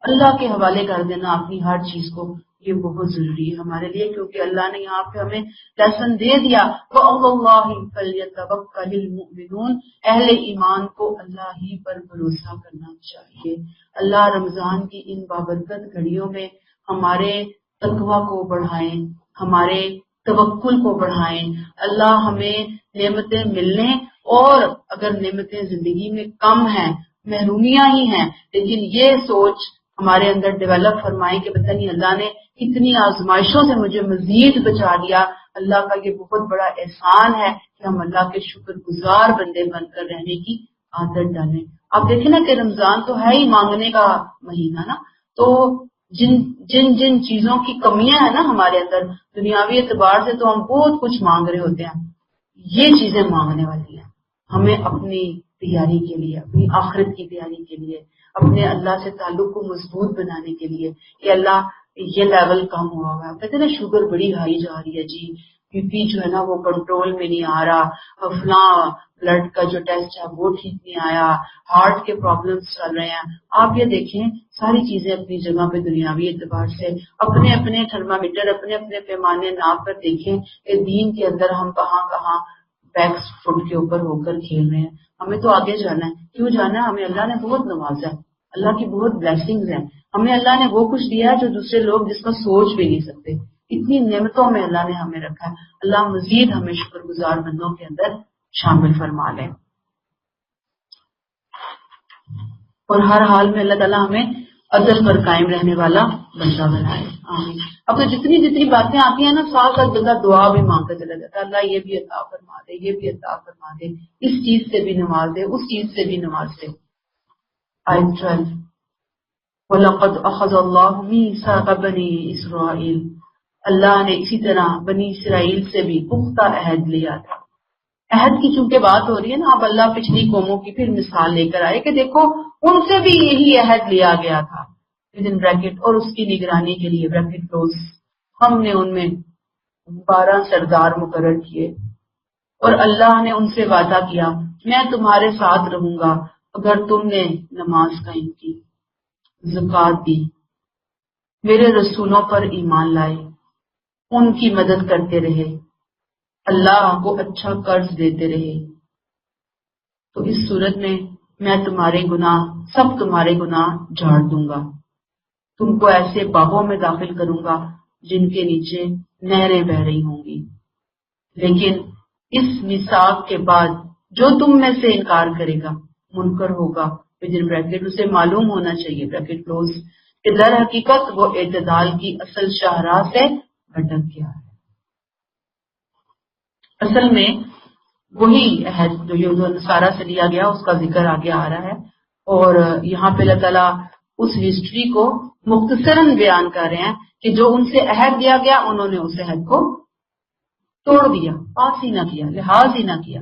اللہ کے حوالے کر دینا اپنی ہر چیز کو، یہ بہت ضروری ہے ہمارے لیے، کیونکہ اللہ نے یہاں پہ ہمیں لیسن دے دیا، وَعَلَى اللَّهِ فَلْيَتَوَكَّلِ الْمُؤْمِنُونَ، اہل ایمان کو اللہ ہی پر بھروسہ کرنا چاہیے۔ اللہ رمضان کی ان بابرکت گھڑیوں میں ہمارے تقوی کو بڑھائیں، ہمارے توکل کو بڑھائیں، اللہ ہمیں نعمتیں ملنے، اور اگر نعمتیں زندگی میں کم ہیں، محرومیاں ہی ہیں، لیکن یہ سوچ ہمارے اندر ڈیولپ فرمائیں کہ پتہ نہیں اللہ نے کتنی آزمائشوں سے مجھے مزید بچا لیا، اللہ کا یہ بہت بڑا احسان ہے کہ ہم اللہ کے شکر گزار بندے بن کر رہنے کی عادت ڈالیں۔ آپ دیکھیں نا کہ رمضان تو ہے ہی مانگنے کا مہینہ نا، تو جن جن جن چیزوں کی کمیاں ہیں نا ہمارے اندر دنیاوی اعتبار سے تو ہم بہت کچھ مانگ رہے ہوتے ہیں، یہ چیزیں مانگنے والی ہیں ہمیں اپنی تیاری کے لیے، اپنی آخرت کی تیاری کے لیے، اپنے اللہ سے تعلق کو مضبوط بنانے کے لیے کہ اللہ یہ لیول کم ہوا ہوا ہے، کہتے ہیں نا شوگر بڑی ہائی جا رہی ہے جی، بی پی جو ہے نا وہ کنٹرول میں نہیں آ رہا، فلاں بلڈ کا جو ٹیسٹ ہے وہ ٹھیک نہیں آیا، ہارٹ کے پرابلمس چل رہے ہیں۔ آپ یہ دیکھیں ساری چیزیں اپنی جگہ پہ دنیاوی اعتبار سے اپنے اپنے تھرمامیٹر اپنے اپنے پیمانے ناپ کر دیکھیں کہ دین کے اندر ہم کہاں کہاں بیک فٹ کے اوپر ہو کر کھیل رہے ہیں۔ ہمیں تو آگے جانا ہے، کیوں جانا ہے؟ ہمیں اللہ نے بہت نوازا ہے، اللہ کی بہت بلیسنگز ہیں، ہمیں اللہ نے وہ کچھ دیا ہے جو دوسرے لوگ جس کا سوچ بھی نہیں سکتے، اتنی نعمتوں میں اللہ نے ہمیں رکھا ہے۔ اللہ مزید ہمیں شکر گزار بندوں کے اندر شامل فرما لے، اور ہر حال میں اللہ تعالیٰ ہمیں عدل پر قائم رہنے والا بندہ بنائے، آمین۔ اب تو جتنی جتنی باتیں آتی ہیں نا ساتھ ساتھ بندہ دعا بھی مانگ کر چلا جاتا ہے، اللہ یہ بھی عطا فرما دے، یہ بھی عطا فرما دے، اس چیز سے بھی نواز دے، اس چیز سے بھی نواز دے۔ آیت 12 وَلَقَدْ أَخَذَ اللَّهُ مِيثَاقَ بَنِي إِسْرَائِيلَ، اللہ نے اسی طرح بنی اسرائیل سے بھی پختہ عہد لیا تھا۔ عہد کی چونکہ بات ہو رہی ہے نا، اب اللہ پچھلی قوموں کی پھر مثال لے کر آئے کہ دیکھو ان سے بھی یہی عہد لیا گیا تھا، ودن بریکٹ، اور اس کی نگرانی کے لیے بریکٹ کلوز، ہم نے ان میں 12 سردار مقرر کیے، اور اللہ نے ان سے وعدہ کیا میں تمہارے ساتھ رہوں گا اگر تم نے نماز قائم کی، زکوٰۃ دی، میرے رسولوں پر ایمان لائے، ان کی مدد کرتے رہے، اللہ کو اچھا قرض دیتے رہے، تو اس صورت میں تمہارے گناہ سب تمہارے گناہ جھاڑ دوں گا، تم کو ایسے باغوں میں داخل کروں گا جن کے نیچے نہریں بہ رہی ہوں گی۔ لیکن اس میثاق کے بعد جو تم میں سے انکار کرے گا، منکر ہوگا، وِدن بریکٹ اسے معلوم ہونا چاہیے بریکٹ کلوز کہ در حقیقت وہ اعتدال کی اصل شاہراہ سے بھٹک گیا ہے۔ اصل میں وہی عہد جو یہود و نصارہ سے لیا گیا اس کا ذکر آگے آ رہا ہے، اور یہاں پہ اللہ تعالیٰ اس ہسٹری کو مختصراً بیان کر رہے ہیں کہ جو ان سے عہد دیا گیا انہوں نے اس عہد کو توڑ دیا، پاس ہی نہ کیا، لحاظ ہی نہ کیا،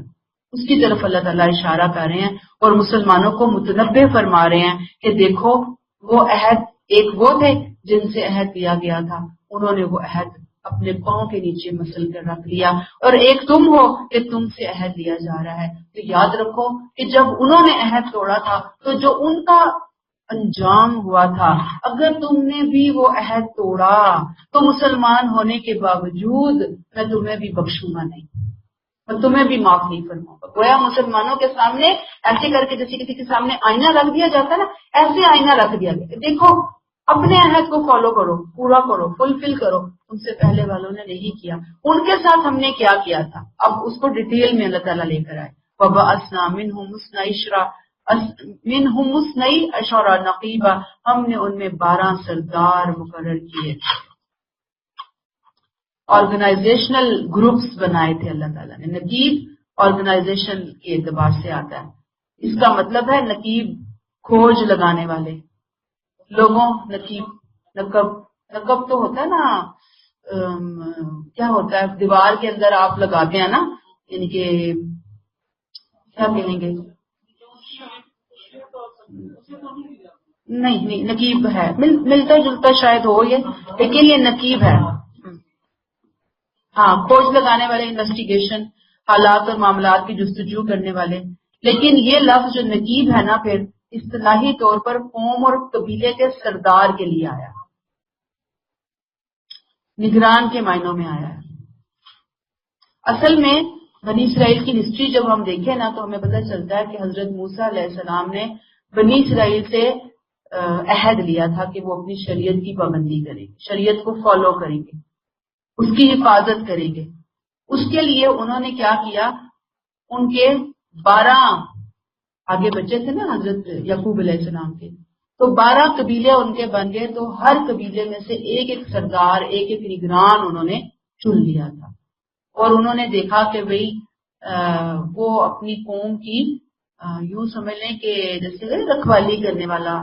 اس کی طرف اللہ تعالیٰ اشارہ کر رہے ہیں اور مسلمانوں کو متنبہ فرما رہے ہیں کہ دیکھو وہ عہد، ایک وہ تھے جن سے عہد دیا گیا تھا، انہوں نے وہ عہد اپنے پاؤں کے نیچے مسل کر رکھ لیا، اور ایک تم ہو کہ تم سے عہد لیا جا رہا ہے، تو یاد رکھو کہ جب انہوں نے عہد توڑا تھا تو جو ان کا انجام ہوا تھا، اگر تم نے بھی وہ عہد توڑا تو مسلمان ہونے کے باوجود میں تمہیں بھی بخشوں گا نہیں، میں تمہیں بھی معاف نہیں فرماؤں گا۔ گویا مسلمانوں کے سامنے ایسے کر کے جیسے کسی کے سامنے آئینہ رکھ دیا جاتا ہے نا، ایسے آئینہ رکھ دیا گیا کہ دیکھو اپنے عہد کو فالو کرو، پورا کرو، فلفل کرو، تم سے پہلے والوں نے نہیں کیا، ان کے ساتھ ہم نے کیا کیا تھا، اب اس کو ڈیٹیل میں اللہ تعالیٰ لے کر آئے۔ وَبَعَثْنَا مِنْهُمُ اثْنَيْ عَشَرَ نَقِيبًا، ہم نے ان میں 12 سردار مقرر کیے، آرگنائزیشنل گروپس بنائے تھے اللہ تعالیٰ نے۔ نقیب آرگنائزیشن کے اعتبار سے آتا ہے، اس کا مطلب ہے نقیب کھوج لگانے والے لوگوں، نقب تو ہوتا ہے نا، کیا ہوتا ہے دیوار کے اندر آپ لگاتے ہیں نا، یعنی کہ کیا کہیں گے، نہیں نقیب ہے، ملتا جلتا شاید ہو یہ، لیکن یہ نقیب ہے، ہاں کھوج لگانے والے، انویسٹیگیشن، حالات اور معاملات کی جستجو کرنے والے۔ لیکن یہ لفظ جو نقیب ہے نا پھر اصطلاحی طور پر قوم اور قبیلے کے سردار کے لیے آیا، نگران کے معنوں میں آیا ہے۔ اصل میں بنی اسرائیل کی ہسٹری جب ہم دیکھیں نا تو ہمیں پتہ چلتا ہے کہ حضرت موسیٰ علیہ السلام نے بنی اسرائیل سے عہد لیا تھا کہ وہ اپنی شریعت کی پابندی کریں گے، شریعت کو فالو کریں گے، اس کی حفاظت کریں گے۔ اس کے لیے انہوں نے کیا کیا، ان کے 12 آگے بچے تھے نا حضرت یعقوب علیہ السلام کے، تو 12 قبیلے ان کے بن گئے، تو ہر قبیلے میں سے ایک ایک سردار، ایک ایک نگران انہوں نے چن لیا تھا، اور انہوں نے دیکھا کہ بھئی وہ اپنی قوم کی یوں سمجھ لیں کہ جیسے رکھوالی کرنے والا،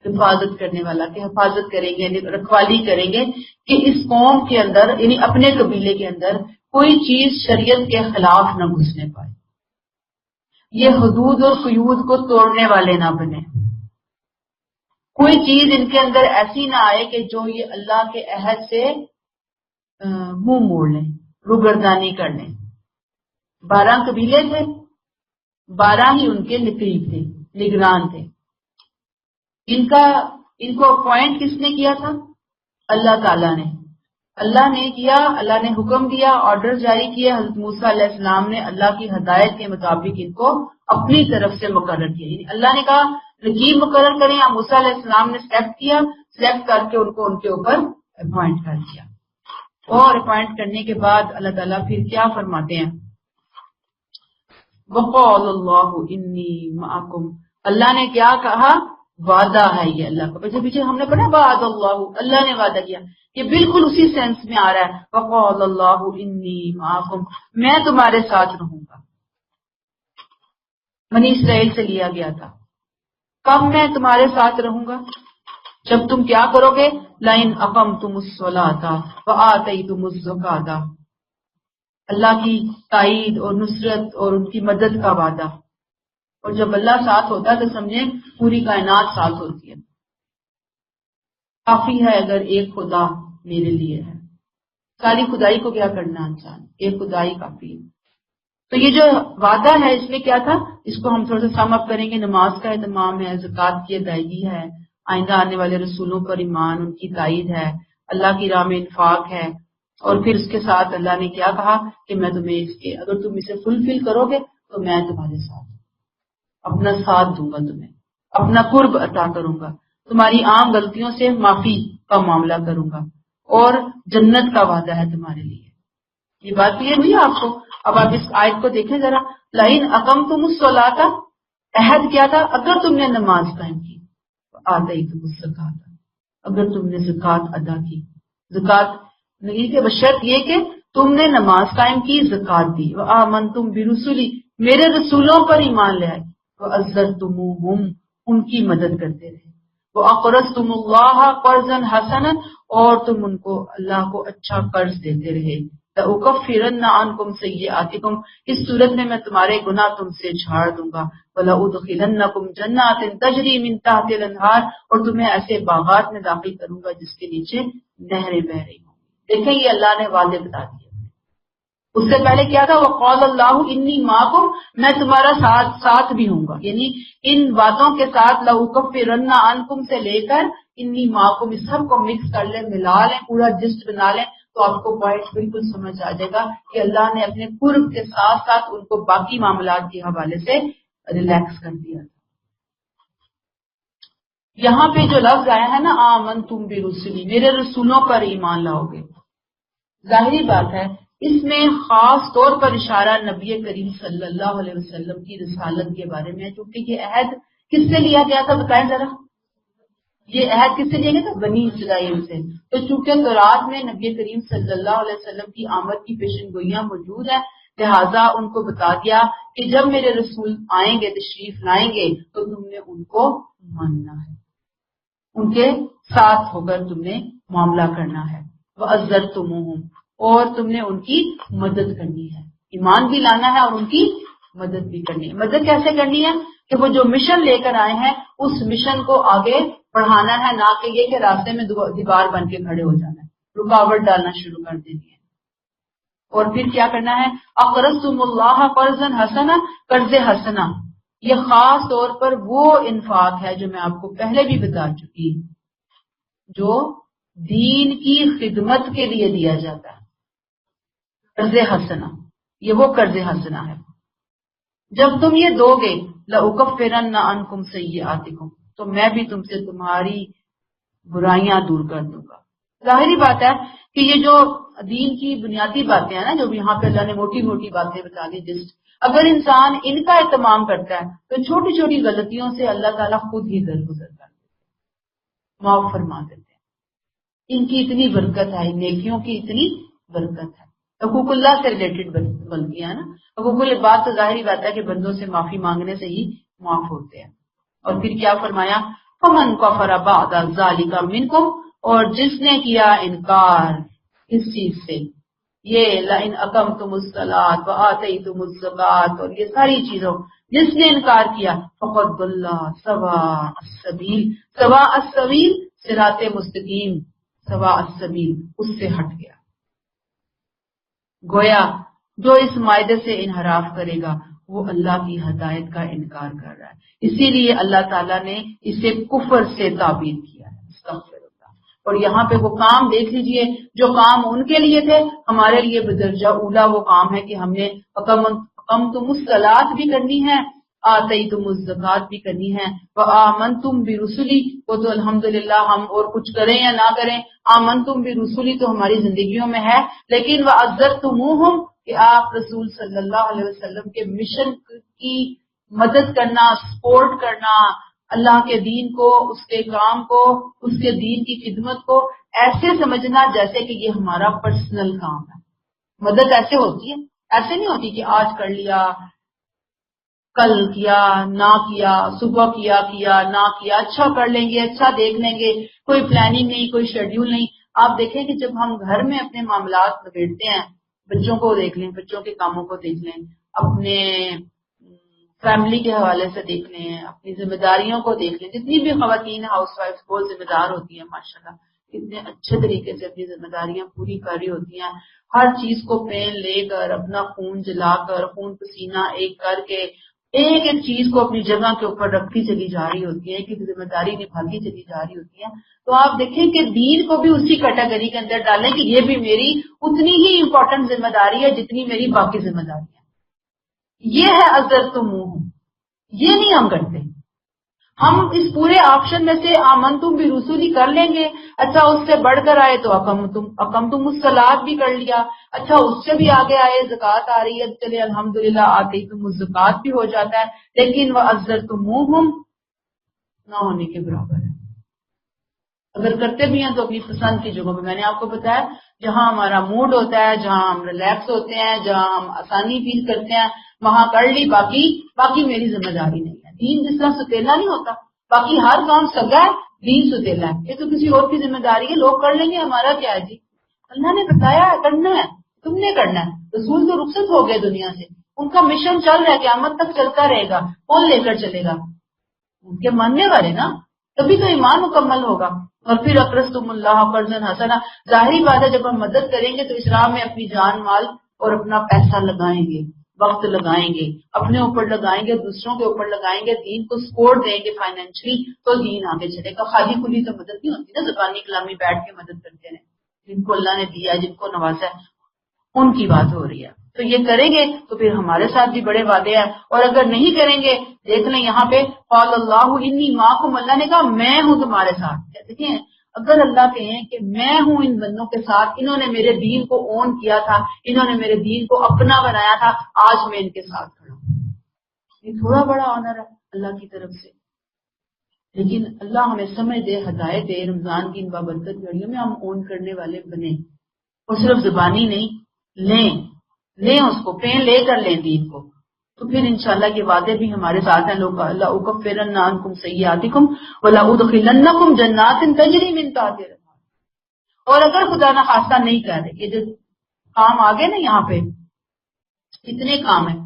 حفاظت کرنے والا کہ حفاظت کریں گے، رکھوالی کریں گے کہ اس قوم کے اندر یعنی اپنے قبیلے کے اندر کوئی چیز شریعت کے خلاف نہ گھسنے پائے، یہ حدود اور قیود کو توڑنے والے نہ بنے، کوئی چیز ان کے اندر ایسی نہ آئے کہ جو یہ اللہ کے عہد سے منہ موڑ لیں، روگردانی کر لیں۔ 12 قبیلے تھے، 12 ہی ان کے نقیب تھے، نگران تھے۔ ان کو اپوائنٹ کس نے کیا تھا؟ اللہ تعالیٰ نے۔ اللہ نے کیا، اللہ نے حکم دیا، آرڈر جاری کیا، حضرت موسیٰ علیہ السلام نے اللہ کی ہدایت کے مطابق ان کو اپنی طرف سے مقرر کیا، یعنی اللہ نے کہا نقیب مقرر کریں، موسیٰ علیہ السلام نے سلیکٹ کیا، سلیکٹ کر کے ان کو ان کے اوپر اپوائنٹ کر دیا۔ اور اپوائنٹ کرنے کے بعد اللہ تعالیٰ پھر کیا فرماتے ہیں؟ وَقَالَ اللَّهُ إِنِّي مَعَكُمْ، اللہ نے کیا کہا؟ وعدہ ہے یہ اللہ کا۔ پیچھے ہم نے پڑھا وعد اللہ، اللہ نے وعدہ کیا، یہ بالکل اسی سینس میں آ رہا ہے۔ وَقَالَ اللَّهُ إِنِّي مَعَكُمْ، میں تمہارے ساتھ رہوں گا۔ بنی اسرائیل سے لیا گیا تھا، کب میں تمہارے ساتھ رہوں گا؟ جب تم کیا کرو گے؟ لَئِنْ أَقَمْتُمُ الصَّلَاةَ وَآتَيْتُمُ الزَّكَاةَ، اللہ کی تائید اور نصرت اور ان کی مدد کا وعدہ۔ اور جب اللہ ساتھ ہوتا ہے تو سمجھیں پوری کائنات ساتھ ہوتی ہے۔ کافی ہے اگر ایک خدا میرے لیے ہے، ساری خدائی کو کیا کرنا انسان، ایک خدائی کافی ہے۔ تو یہ جو وعدہ ہے اس میں کیا تھا، اس کو ہم تھوڑا سا سم اپ کریں گے۔ نماز کا اہتمام ہے، زکوٰۃ کی ادائیگی ہے، آئندہ آنے والے رسولوں پر ایمان، ان کی تائید ہے، اللہ کی راہ میں انفاق ہے، اور پھر اس کے ساتھ اللہ نے کیا کہا کہ میں تمہیں اس کے اگر تم اسے فلفل کرو گے تو میں تمہارے ساتھ اپنا ساتھ دوں گا، تمہیں اپنا قرب عطا کروں گا، تمہاری عام غلطیوں سے معافی کا معاملہ کروں گا، اور جنت کا وعدہ ہے تمہارے لیے۔ یہ بات کلیئر ہوئی آپ کو؟ اب آپ اس آیت کو دیکھیں ذرا، لَئِنْ أَقَمْتُمُ الصَّلَاةَ، عہد کیا تھا؟ اگر تم نے نماز قائم کی، آتیتم الزکاۃ، اگر تم نے زکوٰۃ ادا کی، زکوٰۃ نہیں کہ بشرط یہ کہ تم نے نماز قائم کی، زکوٰۃ دی، وآمنتم برسلی، میرے رسولوں پر ایمان لے آئے، وعزرتموہم، ان کی مدد کرتے رہے، وأقرضتم اللہ قرضا حسنا، اور تم ان کو اللہ کو اچھا قرض دیتے رہے، لأکفرن عنکم سیئاتکم، اس صورت میں میں تمہارے گناہ تم سے جھاڑ دوں گا، وَلَأُدْخِلَنَّكُمْ جَنَّاتٍ تَجْرِی مِن تَحْتِهَا الْأَنْہَارُ، اور تمہیں ایسے باغات میں داخل کروں گا جس کے نیچے نہریں بہ رہی ہوں۔ دیکھیں یہ اللہ نے وعدے بتا دیے۔ اس سے پہلے کیا تھا؟ وَقَالَ اللَّهُ إِنِّي مَعَكُمْ، میں تمہارا ساتھ بھی ہوں گا، یعنی ان باتوں کے ساتھ لَأُكَفِّرَنَّ عَنْكُمْ سے لے کر إِنِّي مَعَكُمْ، اس سب کو مکس کر لیں، ملا لیں، پورا جسٹ بنا لیں تو آپ کو پوائنٹ بالکل سمجھ آ جائے گا کہ اللہ نے اپنے قرب کے ساتھ ساتھ ان کو باقی معاملات کے حوالے سے ریلیکس کر دیا۔ یہاں پہ جو لفظ آیا ہے نا آمنتم برسلی، میرے رسولوں پر ایمان لاؤ گے، ظاہری بات ہے اس میں خاص طور پر اشارہ نبی کریم صلی اللہ علیہ وسلم کی رسالت کے بارے میں، کیونکہ یہ عہد کس سے لیا گیا تھا بتائیں ذرا، یہ عہد کس سے لیا گیا تھا؟ بنی اسرائیل سے۔ تو چونکہ تورات میں نبی کریم صلی اللہ علیہ وسلم کی آمد کی پیشن گوئیاں موجود ہیں، لہٰذا ان کو بتا دیا کہ جب میرے رسول آئیں گے، تشریف لائیں گے، تو تم نے ان کو ماننا ہے، ان کے ساتھ ہو کر تم نے معاملہ کرنا ہے۔ وَعَزَّرْتُمُوهُمْ، اور تم نے ان کی مدد کرنی ہے، ایمان بھی لانا ہے اور ان کی مدد بھی کرنی ہے۔ مدد کیسے کرنی ہے؟ کہ وہ جو مشن لے کر آئے ہیں اس مشن کو آگے بڑھانا ہے، نہ کہ یہ کہ راستے میں دیوار بن کے کھڑے ہو جانا ہے، رکاوٹ ڈالنا شروع کر دینی ہے۔ اور پھر کیا کرنا ہے؟ اقرضتم اللہ قرضا حسنا، قرض حسنا، یہ خاص طور پر وہ انفاق ہے جو میں آپ کو پہلے بھی بتا چکی، جو دین کی خدمت کے لیے دیا جاتا ہے، قرض حسنا، یہ وہ قرض حسنا ہے۔ جب تم یہ دو گے لأکفرن عنکم سیئاتکم، تو میں بھی تم سے تمہاری برائیاں دور کر دوں گا۔ ظاہری بات ہے کہ یہ جو دین کی بنیادی باتیں ہیں نا، جو یہاں پہ اللہ نے موٹی موٹی باتیں بتا دی، جسٹ اگر انسان ان کا اہتمام کرتا ہے تو چھوٹی چھوٹی غلطیوں سے اللہ تعالیٰ خود ہی درگزر کر دیتے ہیں، معاف فرما دیتے ہیں۔ ان کی اتنی برکت ہے، ان نیکیوں کی اتنی برکت ہے۔ حقوق اللہ سے ریلیٹڈ غلطیاں نا، حقوق العباد بات تو ظاہری بات ہے کہ بندوں سے معافی مانگنے سے ہی معاف ہوتے ہیں۔ اور پھر کیا فرمایا؟ فمن کفر بعد ذلک منکم، اور جس نے کیا انکار اس چیز سے، یہ لئن اقمتم الصلاۃ وآتیتم الزکاۃ اور یہ ساری چیزوں، جس نے انکار کیا فقد ضل سواء السبیل، سواء السبیل صراط مستقیم، سواء السبیل اس سے ہٹ گیا۔ گویا جو اس معاہدے سے انحراف کرے گا وہ اللہ کی ہدایت کا انکار کر رہا ہے، اسی لیے اللہ تعالیٰ نے اسے کفر سے تعبیر کیا ہے۔ استغفر اللہ۔ اور یہاں پہ وہ کام دیکھ لیجئے جو کام ان کے لیے تھے، ہمارے لیے بدرجہ اولا وہ کام ہے کہ ہم نے اقمتم الصلاۃ بھی کرنی ہے، آتیتم الزکات بھی کرنی ہے، وآمنتم برسلی، وہ تو الحمدللہ ہم اور کچھ کریں یا نہ کریں، آمنتم برسلی تو ہماری زندگیوں میں ہے، لیکن وعزرتموہم کہ آپ رسول صلی اللہ علیہ وسلم کے مشن کی مدد کرنا، سپورٹ کرنا، اللہ کے دین کو، اس کے کام کو، اس کے دین کی خدمت کو ایسے سمجھنا جیسے کہ یہ ہمارا پرسنل کام ہے۔ مدد ایسے ہوتی ہے، ایسے نہیں ہوتی کہ آج کر لیا، کل کیا، نہ کیا، صبح کیا نہ کیا، اچھا کر لیں گے، اچھا دیکھ لیں گے، کوئی پلاننگ نہیں، کوئی شیڈیول نہیں۔ آپ دیکھیں کہ جب ہم گھر میں اپنے معاملات نبیڑتے ہیں، بچوں کو دیکھ لیں، بچوں کے کاموں کو دیکھ لیں، اپنے فیملی کے حوالے سے دیکھ لیں، اپنی ذمہ داریوں کو دیکھ لیں، جتنی بھی خواتین ہاؤس وائف بہت ذمہ دار ہوتی ہیں ماشاءاللہ، کتنے اچھے طریقے سے اپنی ذمہ داریاں پوری کر رہی ہوتی ہیں، ہر چیز کو پین لے کر، اپنا خون جلا کر، خون پسینہ ایک کر کے ایک ایک چیز کو اپنی جگہ کے اوپر رکھتی چلی جا رہی ہوتی ہے، ایک ایک ذمہ داری نبھاتی چلی جا رہی ہوتی ہے۔ تو آپ دیکھیں کہ دین کو بھی اسی کیٹیگری کے اندر ڈالیں کہ یہ بھی میری اتنی ہی امپورٹنٹ ذمہ داری ہے جتنی میری باقی ذمہ داری ہے۔ یہ ہے عزرتموہم، یہ نہیں ہم کرتے۔ ہم اس پورے آپشن میں سے آمنتم برسلی کر لیں گے، اچھا اس سے بڑھ کر آئے تو اقمتم الصلاۃ بھی کر لیا، اچھا اس سے بھی آگے آئے زکوٰۃ آ رہی ہے، چلے الحمدللہ آتیتم الزکوٰۃ بھی ہو جاتا ہے، لیکن وعزرتموہم نہ ہونے کے برابر ہے۔ اگر کرتے بھی ہیں تو اپنی پسند کی جگہوں پہ، میں نے آپ کو بتایا جہاں ہمارا موڈ ہوتا ہے، جہاں ہم ریلیکس ہوتے ہیں، جہاں ہم آسانی فیل کرتے ہیں وہاں کر لی، باقی میری ذمہ داری نہیں ہے۔ دین جس طرح ستیلا نہیں ہوتا، باقی ہر کام سگا ہے، دین ستیلا ہے، یہ تو کسی اور کی ذمہ داری ہے، لوگ کر لیں گے، ہمارا کیا ہے جی؟ اللہ نے بتایا ہے کرنا ہے، تم نے کرنا ہے۔ رسول تو رخصت ہو گئے دنیا سے، ان کا مشن چل رہا ہے، قیامت تک چلتا رہے گا، کون لے کر چلے گا؟ ان کے ماننے والے نا، تبھی تو ایمان مکمل ہوگا۔ اور پھر اقرضتم اللہ قرضا حسنا، ظاہری بات ہے جب ہم مدد کریں گے تو اس راہ میں اپنی جان مال اور اپنا پیسہ لگائیں گے، وقت لگائیں گے، اپنے اوپر لگائیں گے، دوسروں کے اوپر لگائیں گے، دین کو سپورٹ دیں گے فائنینشلی، تو دین آگے چلے گا۔ خالی کھلی تو مدد نہیں ہوتی نا، زبانی کلامی بیٹھ کے مدد کرتے رہیں، جن کو اللہ نے دیا ہے، جن کو نوازا ہے، ان کی بات ہو رہی ہے۔ تو یہ کریں گے تو پھر ہمارے ساتھ بھی بڑے وعدے ہیں، اور اگر نہیں کریں گے، دیکھ لیں یہاں پہ قال اللہ انی معکم، اللہ نے کہا میں ہوں تمہارے ساتھ۔ دیکھیں اگر اللہ کہیں کہ میں ہوں ان بندوں کے ساتھ، انہوں نے میرے دین کو اون کیا تھا، انہوں نے میرے دین کو اپنا بنایا تھا، آج میں ان کے ساتھ کھڑا ہوں، یہ تھوڑا بڑا آنر ہے اللہ کی طرف سے۔ لیکن اللہ ہمیں سمجھ دے، ہدایت دے، رمضان کی ان بابرکت گھڑیوں میں ہم اون کرنے والے بنے، اور صرف زبانی نہیں، لیں اس کو، پین لے کر لیں دین کو، تو پھر انشاءاللہ یہ وعدے بھی ہمارے ساتھ ہیں۔ لوگ اللہ اکفرن عنکم سیئاتکم ولادخلنکم جنات تجری من تحتہا الانہار۔ اور اگر خدا نہ خواستہ نہیں کر رہے، یہ جو کام آگے نا یہاں پہ اتنے کام ہیں،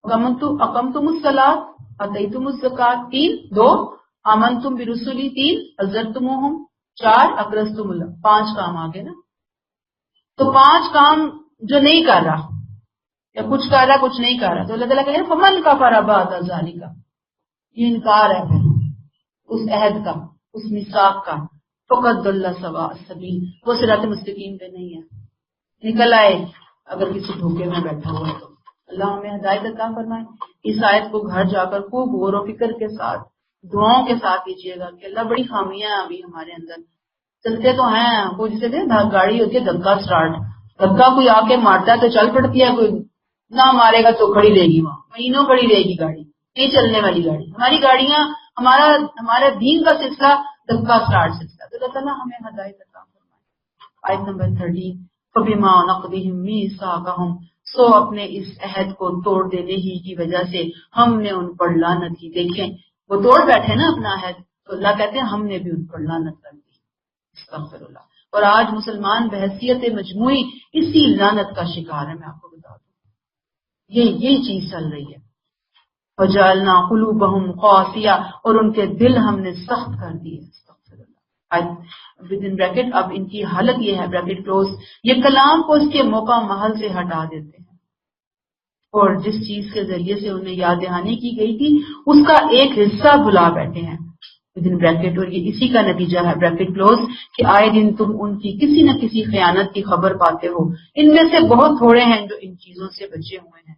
اقمتم الصلاۃ، آتیتم الزکوٰۃ 3، 2 آمنتم برسلی 3، عزرتموہم 4، اقرضتم اللہ 5 کام آگے نا۔ تو 5 کام جو نہیں کر رہا، یا کچھ کر رہا کچھ نہیں کر رہا، تو اللہ تعالیٰ کہہ رہے ہیں فمن کفر بعد ذلک، یہ انکار ہے پھر اس عہد کا، اس میثاق کا، فقد ضل سواء السبیل، وہ صراط مستقیم پہ نہیں ہے، نکل آئے اگر کسی دھوکے میں بیٹھا ہوا ہے تو۔ اللہ ہمیں ہدایت عطا فرمائے۔ اس آیت کو گھر جا کر خوب غور و فکر کے ساتھ، دعاؤں کے ساتھ کیجیے گا کہ اللہ بڑی خامیاں ہیں ابھی ہمارے اندر، چلتے تو ہیں، کوئی جسے گاڑی ہوتی ہے دھکا سٹارٹ، دھکا کوئی آ کے مارتا ہے تو چل پڑتی ہے، کوئی نہ مارے گا تو کھڑی رہے گی، وہاں مہینوں کھڑی رہے گی گاڑی، نہیں چلنے والی گاڑی۔ ہماری گاڑیاں، ہمارا دین کا سلسلہ دھکا سٹارٹ سلسلہ۔ تو اللہ تعالیٰ ہمیں ہدایت عطا فرمائے۔ آیت نمبر 30، فَبِمَا نَقْضِهِمْ مِيثَاقَهُمْ، سو اپنے اس عہد کو توڑ دینے ہی کی وجہ سے ہم نے ان پر لعنت کی۔ دیکھیں وہ توڑ بیٹھے نا اپنا عہد، تو اللہ کہتے ہیں ہم نے بھی ان پر لعنت کر دی، استغفر اللہ۔ اور آج مسلمان بحیثیت مجموعی اسی لعنت کا شکار ہے، میں آپ کو بتا دوں یہ چیز چل رہی ہے۔ وجعلنا قلوبہم قاسیہ، اور ان کے دل ہم نے سخت کر دیے، استغفر اللہ۔ ود ان بریکٹ اب ان کی حالت یہ ہے، بریکٹ کلوز، یہ کلام کو اس کے موقع محل سے ہٹا دیتے ہیں، اور جس چیز کے ذریعے سے انہیں یاد دہانی کی گئی تھی اس کا ایک حصہ بھلا بیٹھے ہیں، ود ان بریکٹ، اور یہ اسی کا نتیجہ ہے، بریکٹ کلوز، کہ آئے دن تم ان کی کسی نہ کسی خیانت کی خبر پاتے ہو، ان میں سے بہت تھوڑے ہیں جو ان چیزوں سے بچے ہوئے ہیں۔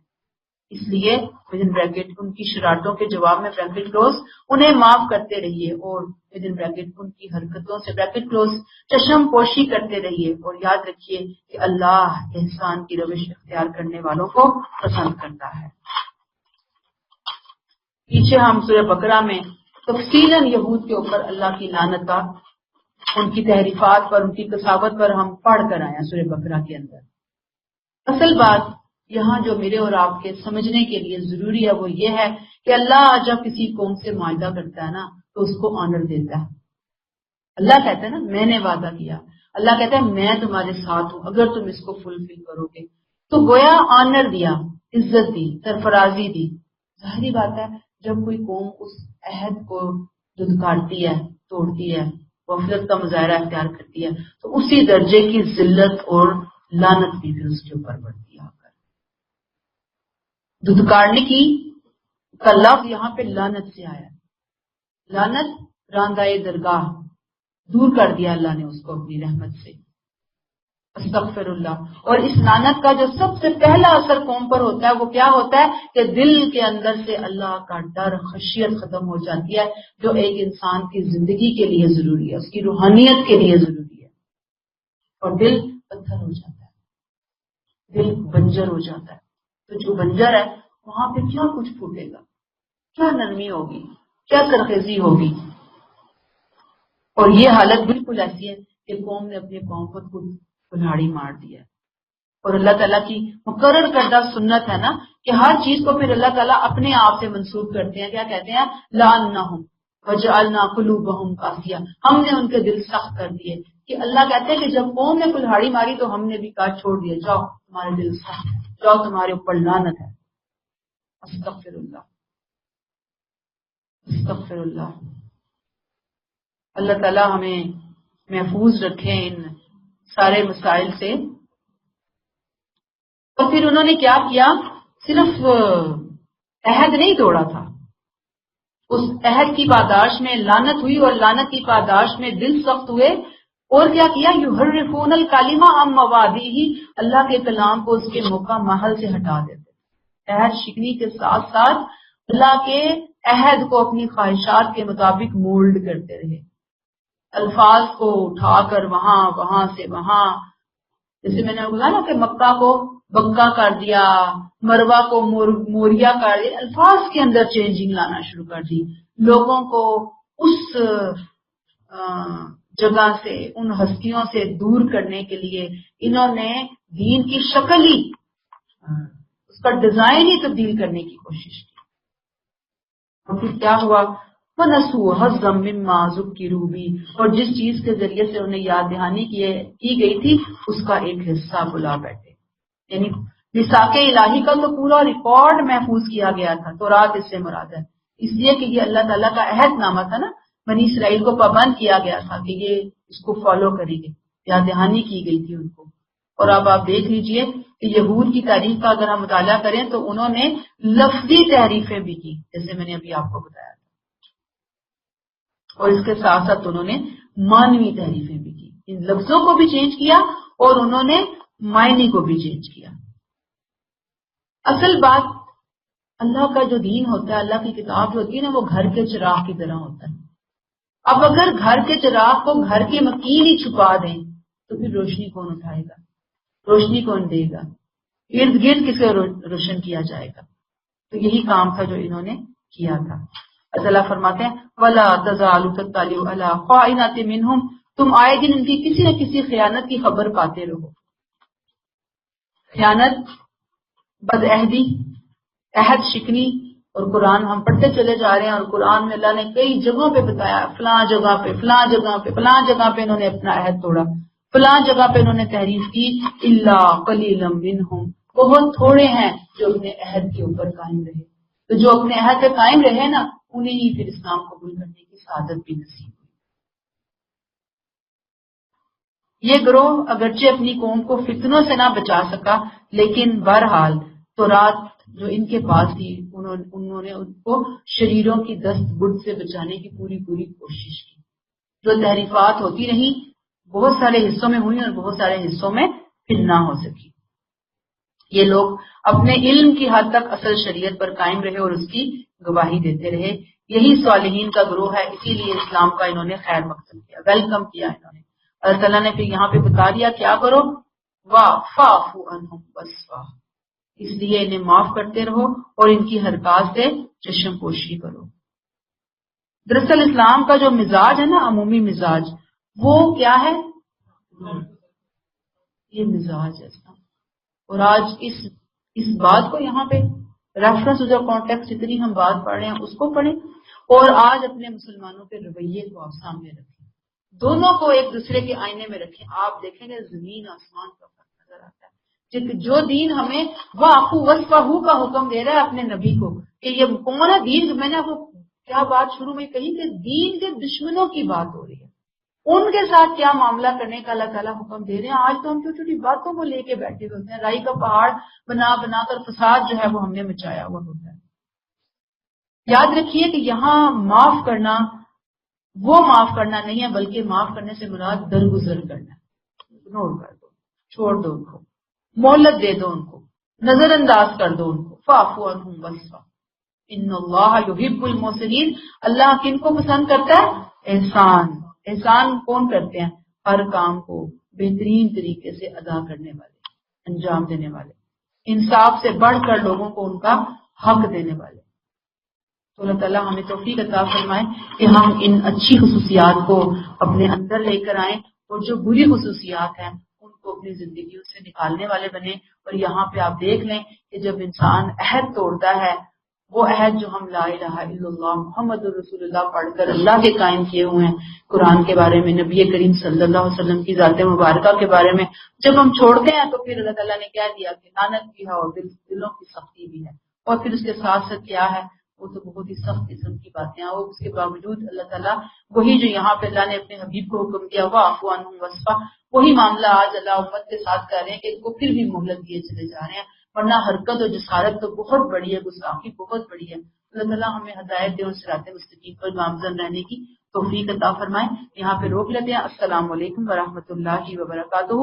اس لیے ود ان بریکٹ ان کی شرارتوں کے جواب میں بریکٹ کلوز انہیں معاف کرتے رہیے، اور ود ان بریکٹ ان کی حرکتوں سے بریکٹ کلوز چشم پوشی کرتے رہیے، اور یاد رکھیے کہ اللہ احسان کی روش اختیار کرنے والوں کو پسند کرتا ہے۔ پیچھے ہم سورہ بقرہ میں تفصیلاً یہود کے اوپر اللہ کی لعنت کا، ان کی تحریفات پر، ان کی کساوت پر ہم پڑھ کر آئے ہیں سورہ بقرہ کے اندر۔ اصل بات یہاں جو میرے اور آپ کے سمجھنے کے لیے ضروری ہے وہ یہ ہے کہ اللہ جب کسی قوم سے معاہدہ کرتا ہے نا تو اس کو آنر دیتا ہے۔ اللہ کہتا ہے نا میں نے وعدہ کیا، اللہ کہتا ہے میں تمہارے ساتھ ہوں اگر تم اس کو فلفل کرو گے، تو گویا آنر دیا، عزت دی، سرفرازی دی۔ ظاہری بات ہے جب کوئی قوم اس عہد کو دھتکارتی ہے، توڑتی ہے، غفلت کا مظاہرہ اختیار کرتی ہے، تو اسی درجے کی ذلت اور لعنت بھی پھر اس کے اوپر پڑتی ہے۔ دھتکارنے کی کا لفظ یہاں پہ لعنت سے آیا ہے، لعنت راندائے درگاہ، دور کر دیا اللہ نے اس کو اپنی رحمت سے، استغفر اللہ۔ اور اس لعنت کا جو سب سے پہلا اثر قوم پر ہوتا ہے وہ کیا ہوتا ہے کہ دل کے اندر سے اللہ کا ڈر، خشیت ختم ہو جاتی ہے، جو ایک انسان کی زندگی کے لیے ضروری ہے، اس کی روحانیت کے لیے ضروری ہے، اور دل پتھر ہو جاتا ہے، دل بنجر ہو جاتا ہے۔ تو جو بنجر ہے وہاں پہ کیا کچھ پھوٹے گا، کیا نرمی ہوگی، کیا سرخیزی ہوگی۔ اور یہ حالت بالکل ایسی ہے کہ قوم نے اپنے قوم پر خود کلہاڑی مار دیا، اور اللہ تعالیٰ کی مقرر کردہ سنت ہے نا کہ ہر چیز کو پھر اللہ تعالیٰ اپنے آپ سے منسوخ کرتے ہیں، کیا کہتے ہیں لعنہم وجعلنا قلوبہم قاسیہ، ہم نے ان کے دل سخت کر دیے، کہ اللہ کہتے ہیں کہ جب قوم نے کلہاڑی ماری تو ہم نے بھی کہا چھوڑ دیا، جاؤ تمہارے دل سخت ہے، جاؤ تمہارے اوپر لعنت ہے، استغفر اللہ، استغفر اللہ۔ اللہ تعالیٰ ہمیں محفوظ رکھے ان سارے مسائل سے۔ اور پھر انہوں نے کیا کیا، صرف عہد نہیں توڑا تھا، اس عہد کی پاداش میں لعنت ہوئی، اور لعنت کی پاداش میں دل سخت ہوئے، اور کیا کیا، یحرفون الکلمہ عن مواضعہ، اللہ کے کلام کو اس کے موقع محل سے ہٹا دیتے، عہد شکنی کے ساتھ ساتھ اللہ کے عہد کو اپنی خواہشات کے مطابق مولڈ کرتے رہے، الفاظ کو اٹھا کر وہاں سے وہاں، جیسے میں نے بولا نا کہ مکہ کو بکا کر دیا، مروا کو موریا کر دیا، الفاظ کے اندر چینجنگ لانا شروع کر دی، لوگوں کو اس جگہ سے، ان ہستیوں سے دور کرنے کے لیے انہوں نے دین کی شکل ہی، اس کا ڈیزائن ہی تبدیل کرنے کی کوشش کی۔ اور پھر کیا ہوا، وَنَسُوا حَظًّا مِّمَّا ذُكِّرُوا بِهِ، اور جس چیز کے ذریعے سے انہیں یاد دہانی کی گئی تھی اس کا ایک حصہ بھلا بیٹھے، یعنی میثاق الہی کا تو پورا ریکارڈ محفوظ کیا گیا تھا، تورات اس سے مراد ہے، اس لیے کہ یہ اللہ تعالیٰ کا عہد نامہ تھا نا، بنی اسرائیل کو پابند کیا گیا تھا کہ یہ اس کو فالو کریں گے، یاد دہانی کی گئی تھی ان کو۔ اور اب آپ دیکھ لیجئے کہ یہود کی تاریخ کا اگر ہم مطالعہ کریں تو انہوں نے لفظی تحریفیں بھی کی، جیسے میں نے ابھی آپ کو بتایا تھا، اور اس کے ساتھ ساتھ انہوں نے معنوی تحریفیں بھی کی، ان لفظوں کو بھی چینج کیا اور انہوں نے معنی کو بھی چینج کیا۔ اصل بات اللہ کا جو دین ہوتا ہے، اللہ کی کتاب جو ہوتی ہے نا، وہ گھر کے چراغ کی طرح ہوتا ہے۔ اب اگر گھر کے چراغ کو گھر کے مکین ہی چھپا دیں تو پھر روشنی کون اٹھائے گا، روشنی کون دے گا، ارد گرد کسے روشن کیا جائے گا۔ تو یہی کام تھا جو انہوں نے کیا تھا۔ اللہ فرماتے ہیں وَلَا تَزَالُ تَطَّلِعُ عَلَىٰ خَائِنَةٍ مِّنْهُمْ، تم آئے دن ان کی کسی نہ کسی خیانت کی خبر پاتے رہو۔ خیانت، بدعہدی، عہد شکنی اور قرآن ہم پڑھتے چلے جا رہے ہیں، اور قرآن میں اللہ نے کئی جگہوں پہ بتایا فلاں جگہ پہ فلاں جگہ پہ فلاں جگہ پہ انہوں نے اپنا عہد توڑا، فلاں جگہ پہ انہوں نے تحریف کی، الا قلیلا منہم، بہت تھوڑے ہیں جو اپنے عہد کے اوپر قائم رہے۔ تو جو اپنے عہد پہ قائم رہے نا، انہیں ہی پھر اسلام قبول کرنے کی سعادت بھی نصیب ہوئی۔ یہ گروہ اگرچہ اپنی قوم کو فتنوں سے نہ بچا سکا، لیکن بہرحال تورات جو ان کے پاس تھی انہوں نے ان کو شریروں کی دست برد سے بچانے کی پوری کوشش کی۔ جو تحریفات ہوتی رہیں بہت سارے حصوں میں ہوئی اور بہت سارے حصوں میں پھر نہ ہو سکی۔ یہ لوگ اپنے علم کی حد تک اصل شریعت پر قائم رہے اور اس کی گواہی دیتے رہے۔ یہی صالحین کا گروہ ہے، اسی لیے اسلام کا انہوں نے خیر مقدم کیا، ویلکم کیا انہوں نے۔ اللہ تعالیٰ نے پھر یہاں پہ بتا دیا کیا کرو، وَاعْفُوا عَنْهُمْ وَاصْفَحُوا، اس لیے انہیں معاف کرتے رہو اور ان کی حرکات سے چشم پوشی کرو۔ دراصل اسلام کا جو مزاج ہے نا، عمومی مزاج، وہ کیا ہے؟ یہ مزاج ہے اسلام۔ اور آج اس بات کو یہاں پہ ریفرنس ادھر کانٹیکسٹ جتنی ہم بات پڑھ رہے ہیں اس کو پڑھیں، اور آج اپنے مسلمانوں کے رویے کو آپ سامنے رکھیں، دونوں کو ایک دوسرے کے آئینے میں رکھیں۔ آپ دیکھیں گے زمین آسمان کا فرق نظر آتا ہے۔ جو دین ہمیں وَاعْفُوا وَاصْفَحُوا کا حکم دے رہا ہے اپنے نبی کو، کہ یہ کون ہے دین، میں نے آپ کو کیا بات شروع میں کہی کہ دین کے دشمنوں کی بات ہو رہی ہے، ان کے ساتھ کیا معاملہ کرنے کا اللہ تعالیٰ حکم دے رہے ہیں۔ آج تو ہم چھوٹی چھوٹی باتوں کو لے کے بیٹھے ہوتے ہیں، رائی کا پہاڑ بنا بنا کر فساد جو ہے وہ ہم نے مچایا ہوا ہوتا ہے۔ یاد رکھیے کہ یہاں معاف کرنا وہ معاف کرنا نہیں ہے، بلکہ معاف کرنے سے مراد درگزر کرنا ہے۔ اگنور کر دو، چھوڑ دو ان کو، مہلت دے دو ان کو، نظر انداز کر دو ان کو۔ فَاعْفُوا عَنْهُمْ وَاصْفَحُوا إِنَّ اللَّهَ يُحِبُّ الْمُحْسِنِينَ، اللہ کن کو پسند کرتا ہے؟ احسان کون کرتے ہیں؟ ہر کام کو بہترین طریقے سے ادا کرنے والے، انجام دینے والے، انصاف سے بڑھ کر لوگوں کو ان کا حق دینے والے۔ تو اللہ تعالیٰ ہمیں توفیق عطا فرمائے کہ ہم ان اچھی خصوصیات کو اپنے اندر لے کر آئیں، اور جو بری خصوصیات ہیں ان کو اپنی زندگیوں سے نکالنے والے بنیں۔ اور یہاں پہ آپ دیکھ لیں کہ جب انسان عہد توڑتا ہے، وہ عہد جو ہم لا الہ الا اللہ محمد رسول اللہ پڑھ کر اللہ کے قائم کیے ہوئے ہیں، قرآن کے بارے میں، نبی کریم صلی اللہ علیہ وسلم کی ذات مبارکہ کے بارے میں، جب ہم چھوڑتے ہیں تو پھر اللہ تعالیٰ نے کہہ دیا کہ لعنت بھی ہے اور دلوں کی سختی بھی ہے۔ اور پھر اس کے ساتھ ساتھ کیا ہے، وہ تو بہت ہی سخت قسم کی باتیں ہیں، اور اس کے باوجود اللہ تعالیٰ وہی جو یہاں پہ اللہ نے اپنے حبیب کو حکم دیا وَاعْفُوا عَنْهُمْ وَاصْفَحُوا، وہی معاملہ آج اللہ امت کے ساتھ کر رہے ہیں کہ ان کو پھر بھی مہلت دیے چلے جا رہے ہیں، ورنہ حرکت اور جسارت تو بہت بڑی ہے، گستاخی بہت بڑی ہے۔ اللہ تعالیٰ ہمیں ہدایت دے اور صراط مستقیم پر گامزن رہنے کی توفیق عطا فرمائے۔ یہاں پہ روک لیتے ہیں۔ السلام علیکم ورحمۃ اللہ وبرکاتہ۔